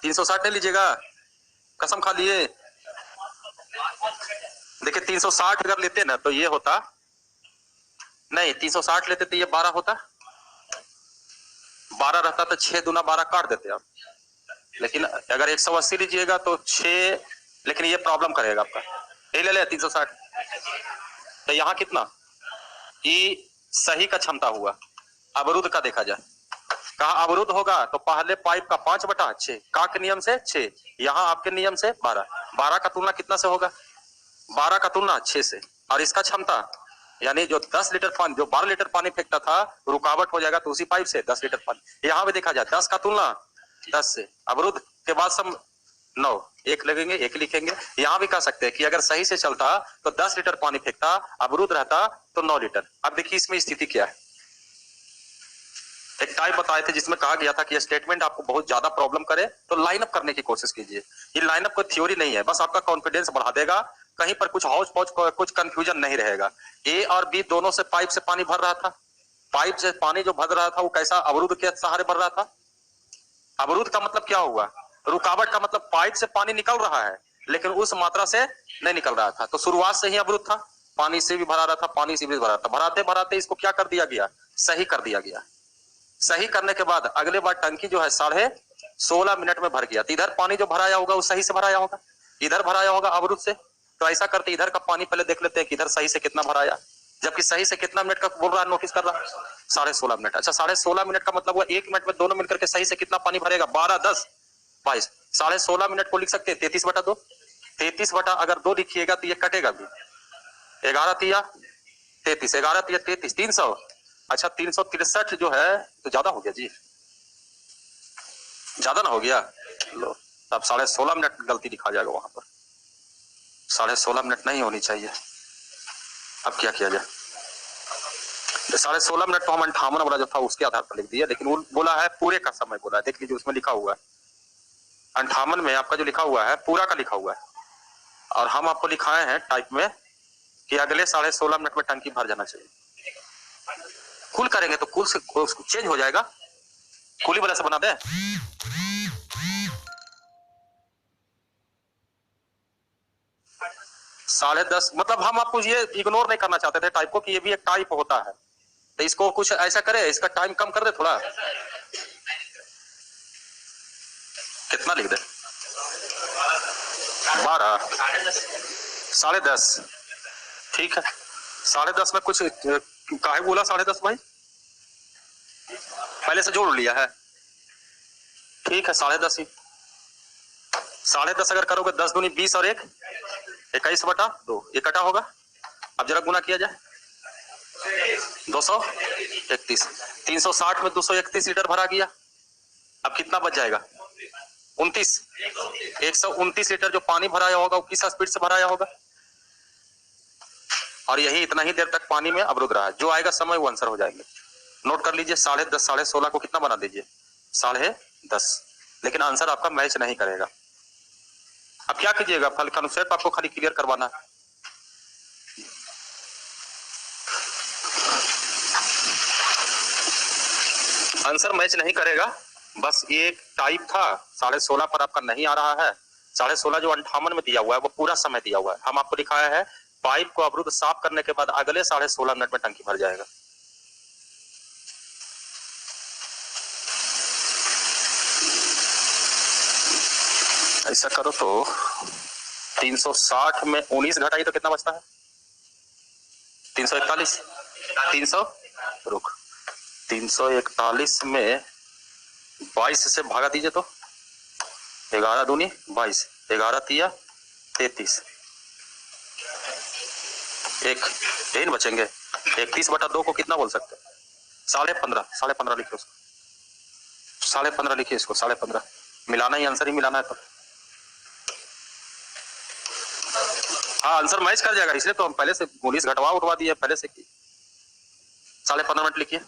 360 नहीं लीजिएगा, कसम खा लिए। देखिए 360 अगर लेते ना तो ये होता, नहीं 360 लेते तो ये 12 होता, 12 रहता तो 6 दूना 12 काट देते आप। लेकिन अगर 180 लीजिएगा तो 6, लेकिन ये प्रॉब्लम करेगा आपका, ये ले 360। तो यहाँ कितना, ये सही का क्षमता हुआ। अवरुद्ध का देखा जाए, कहा अवरुद्ध होगा तो पहले पाइप का 5/6 का के नियम से 6, यहाँ आपके नियम से 12। 12 का तुलना कितना से होगा? 12 का तुलना 6 से, और इसका क्षमता यानी जो 10 लीटर पानी, जो 12 लीटर पानी फेंकता था, रुकावट हो जाएगा तो उसी पाइप से 10 लीटर पानी। यहाँ भी देखा जाए 10 का तुलना 10 से, अवरुद्ध के बाद सब 9, एक लगेंगे, एक लिखेंगे। यहाँ भी कह सकते हैं कि अगर सही से चलता तो 10 लीटर पानी फेंकता, अवरुद्ध रहता तो 9 लीटर। अब देखिए इसमें स्थिति क्या है। एक टाइप बताए थे जिसमें कहा गया था कि ये स्टेटमेंट आपको बहुत ज्यादा प्रॉब्लम करे तो लाइन अप करने की कोशिश कीजिए। ये लाइन अप कोई थ्योरी नहीं है, बस आपका कॉन्फिडेंस बढ़ा देगा, कहीं पर कुछ हौच पौच कुछ कंफ्यूजन नहीं रहेगा। ए और बी दोनों से पाइप से पानी भर रहा था, पाइप से पानी जो भर रहा था वो कैसा, अवरुद्ध के सहारे भर रहा था। अवरुद्ध का मतलब क्या हुआ? रुकावट का मतलब पाइप से पानी निकल रहा है लेकिन उस मात्रा से नहीं निकल रहा था, तो शुरुआत से ही अवरुद्ध था, पानी से भी भरा रहा था, पानी से भी भरा था। भराते भराते इसको क्या कर दिया गया? सही कर दिया गया। सही करने के बाद अगले बार टंकी जो है 16.5 मिनट में भर गया। तो इधर पानी जो भराया होगा वो सही से भराया होगा, इधर भराया होगा अवरुद्ध से, तो ऐसा करते इधर का पानी पहले देख लेते हैं कि इधर सही से कितना भराया, जबकि सही से कितना मिनट का बोल रहा है, नोटिस कर रहा है 16.5 मिनट। अच्छा 16.5 मिनट का मतलब हुआ 1 मिनट में दोनों मिलकर के सही से कितना पानी भरेगा, 12, 10, 22। 16.5 मिनट को लिख सकते हैं 33/2। 33 बटा अगर 2 लिखिएगा तो ये कटेगा भी, 11 तिया 33, 11 तिया 33, 300। अच्छा 363 जो है तो ज्यादा हो गया जी, ज्यादा ना हो गया। लो अब 16.5 मिनट गलती लिखा जाएगा वहां पर, 16.5 मिनट नहीं होनी चाहिए। अब क्या किया जाए, 16.5 मिनट तो हम 58 वाला जो था उसके आधार पर लिख दिया, लेकिन वो बोला है पूरे का समय बोला है। देख लीजिए उसमें लिखा हुआ है 58 में आपका जो लिखा हुआ है पूरा का लिखा हुआ है, और हम आपको लिखाए हैं टाइप में कि अगले 16.5 मिनट में टंकी भर जाना चाहिए। कुल करेंगे तो कुल से चेंज हो जाएगा, कुली वाला से बना दे। 10:30 मतलब हम आपको ये इग्नोर नहीं करना चाहते थे टाइप को कि ये भी एक टाइप होता है, तो इसको कुछ ऐसा करे, इसका टाइम कम कर दे थोड़ा। कितना लिख दे, 12, 10:30, ठीक है। 10:30 में कुछ काहे बोला 10:30 भाई, पहले से जोड़ लिया है, ठीक है 10:30 ही। 10:30 अगर करोगे 10 दूनी 20 और 1 21/2, ये कटा होगा। अब जरा गुना किया जाए, 231, 360 में 231 लीटर भरा गया। अब कितना बच जाएगा, 29, 129 लीटर जो पानी भराया होगा वो किस स्पीड से भराया होगा, और यही इतना ही देर तक पानी में अवरुद्ध रहा है। जो आएगा समय वो आंसर हो जाएंगे। नोट कर लीजिए 10:30, 16.5 को कितना बना दीजिए, 10:30, लेकिन आंसर आपका मैच नहीं करेगा। अब क्या कीजिएगा, फल कॉन्सेप्ट आपको खाली क्लियर करवाना है। आंसर मैच नहीं करेगा, बस एक टाइप था 16.5 पर आपका नहीं आ रहा है। 16.5 जो 58 में दिया हुआ है वो पूरा समय दिया हुआ है। हम आपको दिखाया है पाइप को अवरुद्ध साफ करने के बाद अगले 16.5 मिनट में टंकी भर जाएगा। ऐसा करो तो 360 में 19 घटाइए तो कितना बचता है, 341, 300 रुक 341 में 22 से भागा दीजिए तो 11 दूनी 22, 11 तिया 33, एक 3 बचेंगे। 31/2 को कितना बोल सकते हैं, 15.5, 15.5 लिखिए उसको, 15.5 लिखिए इसको, 15.5 मिलाना ही आंसर ही मिलाना है तो हाँ आंसर मैच कर जाएगा, इसलिए तो हम पहले से 19 घटवा उठवा दिए पहले से की। 15.5 मिनट लिखिए,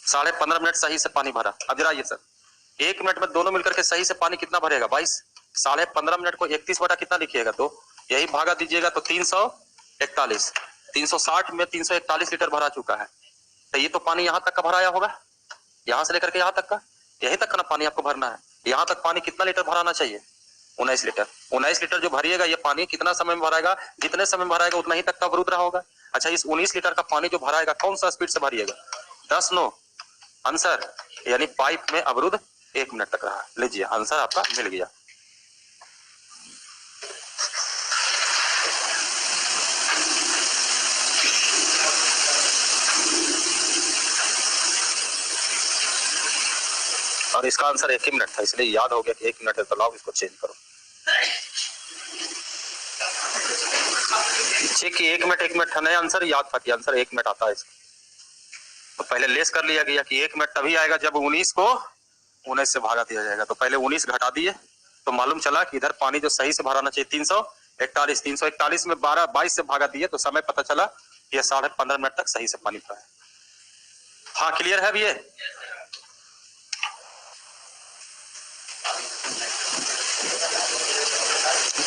15.5 मिनट सही से पानी भरा। अब जरा ये सर 1 मिनट में दोनों मिलकर के सही से पानी कितना भरेगा 22, 15.5 मिनट को 31 बटा कितना लिखिएगा तो यही भागा दीजिएगा तो 341, 360 में 341 लीटर भरा चुका है। तो ये तो पानी यहाँ तक का भराया होगा, यहाँ से लेकर के यहाँ तक का, यही तक का ना पानी आपको भरना है। यहाँ तक पानी कितना लीटर भराना चाहिए, 19 लीटर। 19 लीटर जो भरिएगा ये पानी कितना समय में भराएगा, जितने समय में भराएगा उतना ही तक का अवरुद्ध रहा होगा। अच्छा इस 19 लीटर का पानी जो भराएगा कौन सा स्पीड से भरिएगा, 10-9 आंसर, यानी पाइप में अवरुद्ध 1 मिनट तक रहा। लीजिए आंसर आपका मिल गया। और इसका आंसर 1 ही मिनट था, इसलिए याद हो गया कि 1 मिनट है, तो लाओ इसको चेंज करो। चेक कि 1 मिनट था, नहीं आंसर याद था कि आंसर 1 मिनट आता है इसका, तो पहले लेस कर लिया गया कि 1 मिनट तभी आएगा जब 19 को 19 से भागा दिया जाएगा। तो पहले 19 घटा दिए तो मालूम चला कि इधर पानी जो सही से भराना चाहिए 341, 341 में 22 से भागा दिए तो समय पता चला ये 15.5 मिनट तक सही से पानी भरा है। हाँ क्लियर है अब ये,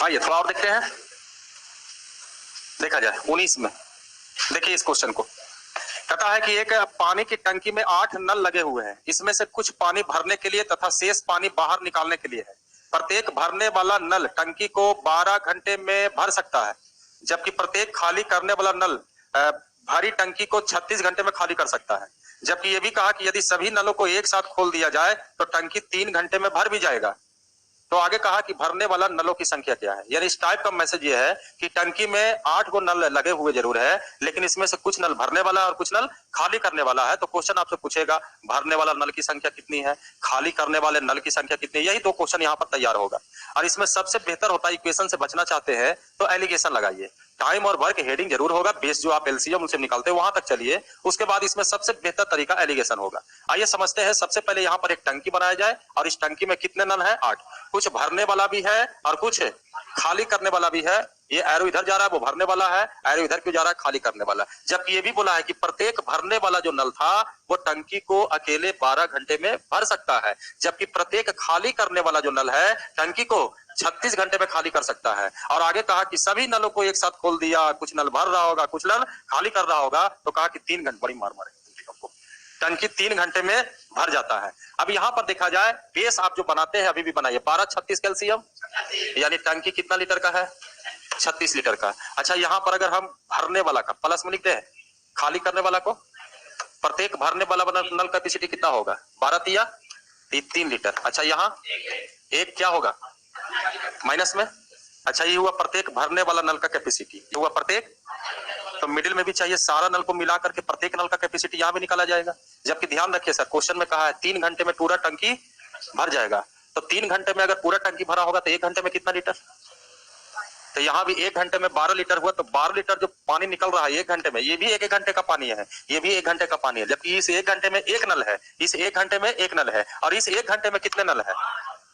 आइए थोड़ा और देखते हैं। देखा जाए 19 में, देखिए इस क्वेश्चन को कहता है कि एक पानी की टंकी में 8 नल लगे हुए हैं, इसमें से कुछ पानी भरने के लिए तथा शेष पानी बाहर निकालने के लिए है। प्रत्येक भरने वाला नल टंकी को 12 घंटे में भर सकता है, जबकि प्रत्येक खाली करने वाला नल भरी टंकी को 36 घंटे में खाली कर सकता है। जबकि यह भी कहा कि यदि सभी नलों को एक साथ खोल दिया जाए तो टंकी 3 घंटे में भर भी जाएगा। तो आगे कहा कि भरने वाला नलों की संख्या क्या है। यानी इस टाइप का मैसेज ये है कि टंकी में 8 गो नल लगे हुए जरूर है, लेकिन इसमें से कुछ नल भरने वाला है और कुछ नल खाली करने वाला है। तो क्वेश्चन आपसे पूछेगा भरने वाला नल की संख्या कितनी है, खाली करने वाले नल की संख्या कितनी है। यही 2 क्वेश्चन यहाँ पर तैयार होगा। और इसमें सबसे बेहतर होता है, इक्वेशन से बचना चाहते हैं तो एलिगेशन लगाइए। टाइम और वर्क हेडिंग जरूर होगा, बेस जो आप एलसीएम उनसे निकालते हैं वहां तक चलिए, उसके बाद इसमें सबसे बेहतर तरीका एलिगेशन होगा। आइए समझते हैं। सबसे पहले यहाँ पर एक टंकी बनाया जाए और इस टंकी में कितने नल है? 8। कुछ भरने वाला भी है और कुछ खाली करने वाला भी है। ये एरो इधर जा रहा है, वो भरने वाला है, एरो इधर क्यों जा रहा है? खाली करने वाला। जबकि ये भी बोला है कि प्रत्येक भरने वाला जो नल था वो टंकी को अकेले 12 घंटे में भर सकता है, जबकि प्रत्येक खाली करने वाला जो नल है टंकी को 36 घंटे में खाली कर सकता है। और आगे कहा कि सभी नलों को एक साथ खोल दिया, कुछ नल भर रहा होगा, कुछ नल खाली कर रहा होगा, तो कहा कि 3 घंटे, बड़ी मार मारे टंकी 3 घंटे में भर जाता है। अब यहां पर देखा जाए, बेस आप जो बनाते हैं अभी भी बनाइए 12 36 कैल्शियम, यानी टंकी कितना लीटर का है? 36 लीटर का। अच्छा, यहां पर अगर हम भरने वाला का प्लस में लिखते हैं, खाली करने वाला को, प्रत्येक भरने वाला नल कैपेसिटी कितना होगा? 12 तिया 3 लीटर। अच्छा, यहाँ एक क्या होगा? माइनस में। अच्छा, ये हुआ प्रत्येक भरने वाला नल का कैपेसिटी, ये हुआ प्रत्येक। तो मिडिल में भी चाहिए, सारा नल को मिला करके प्रत्येक नल का कैपेसिटी यहाँ भी निकाला जाएगा। जबकि ध्यान रखिए सर, क्वेश्चन में कहा है 3 घंटे में पूरा टंकी भर जाएगा। तो 3 घंटे में अगर पूरा टंकी भरा होगा तो 1 घंटे में कितना लीटर? तो यहाँ भी 1 घंटे में 12 लीटर हुआ। तो 12 लीटर जो पानी निकल रहा है 1 घंटे में, ये भी 1 घंटे का पानी है, ये भी 1 घंटे का पानी है। जबकि इस 1 घंटे में 1 नल है, इस 1 घंटे में 1 नल है, और इस 1 घंटे में कितने नल है?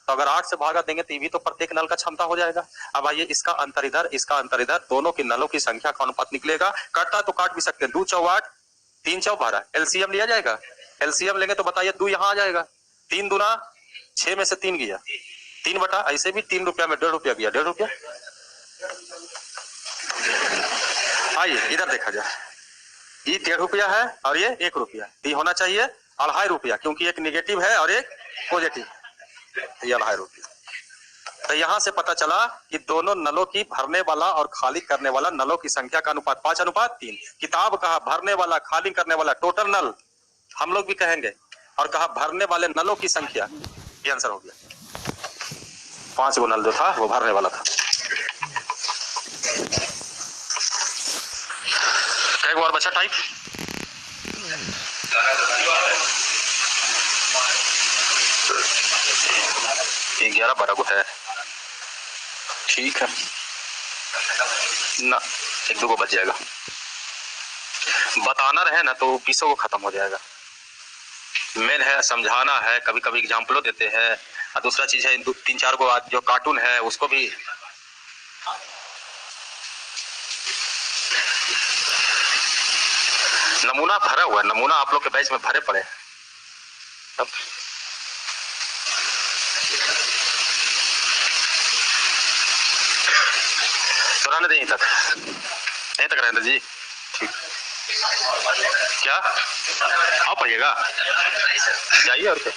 तो अगर 8 से भागा देंगे तो ये भी तो प्रत्येक नल का क्षमता हो जाएगा। अब आइए, इसका अंतर इधर, इसका अंतर इधर, दोनों के नलों की संख्या का अनुपात निकलेगा। काटता तो काट भी सकते हैं, 2 चौ 8, 3 चौ 12। एलसीएम लिया जाएगा। एलसीएम लेंगे तो बताइए, 2 यहाँ आ जाएगा, 3 दूना 6 में से 3 गया, 3 बटा, ऐसे भी 3 रुपया में 1.5 रुपया गया, 1.5 रुपया। आइए इधर देखा जाए, ये 1.5 रुपया है और ये 1 रुपया, ये होना चाहिए 2.5 रुपया, क्योंकि एक निगेटिव है और एक पॉजिटिव, ये 2.5 रुपया। तो यहां से पता चला कि दोनों नलों की भरने वाला और खाली करने वाला नलों की संख्या का अनुपात 5:3। किताब कहा भरने वाला, खाली करने वाला, टोटल नल हम लोग भी कहेंगे, और कहा भरने वाले नलों की संख्या, ये आंसर हो गया। 5 गो नल जो था वो भरने वाला था। एक बार बचा टाइप, ये 11-12 को है, ठीक है ना, 1-2 को बच जाएगा। बताना रहे ना तो 20 को खत्म हो जाएगा। मेन है समझाना है, कभी कभी एग्जाम्पलों देते हैं, और दूसरा चीज है 3-4 को जो कार्टून है उसको भी नमूना भरा हुआ है, नमूना आप लोग के बैच में भरे पड़े। तब रहने दें यहीं तक रहने जी, ठीक। क्या आप पढ़िएगा, जाइए और क्या।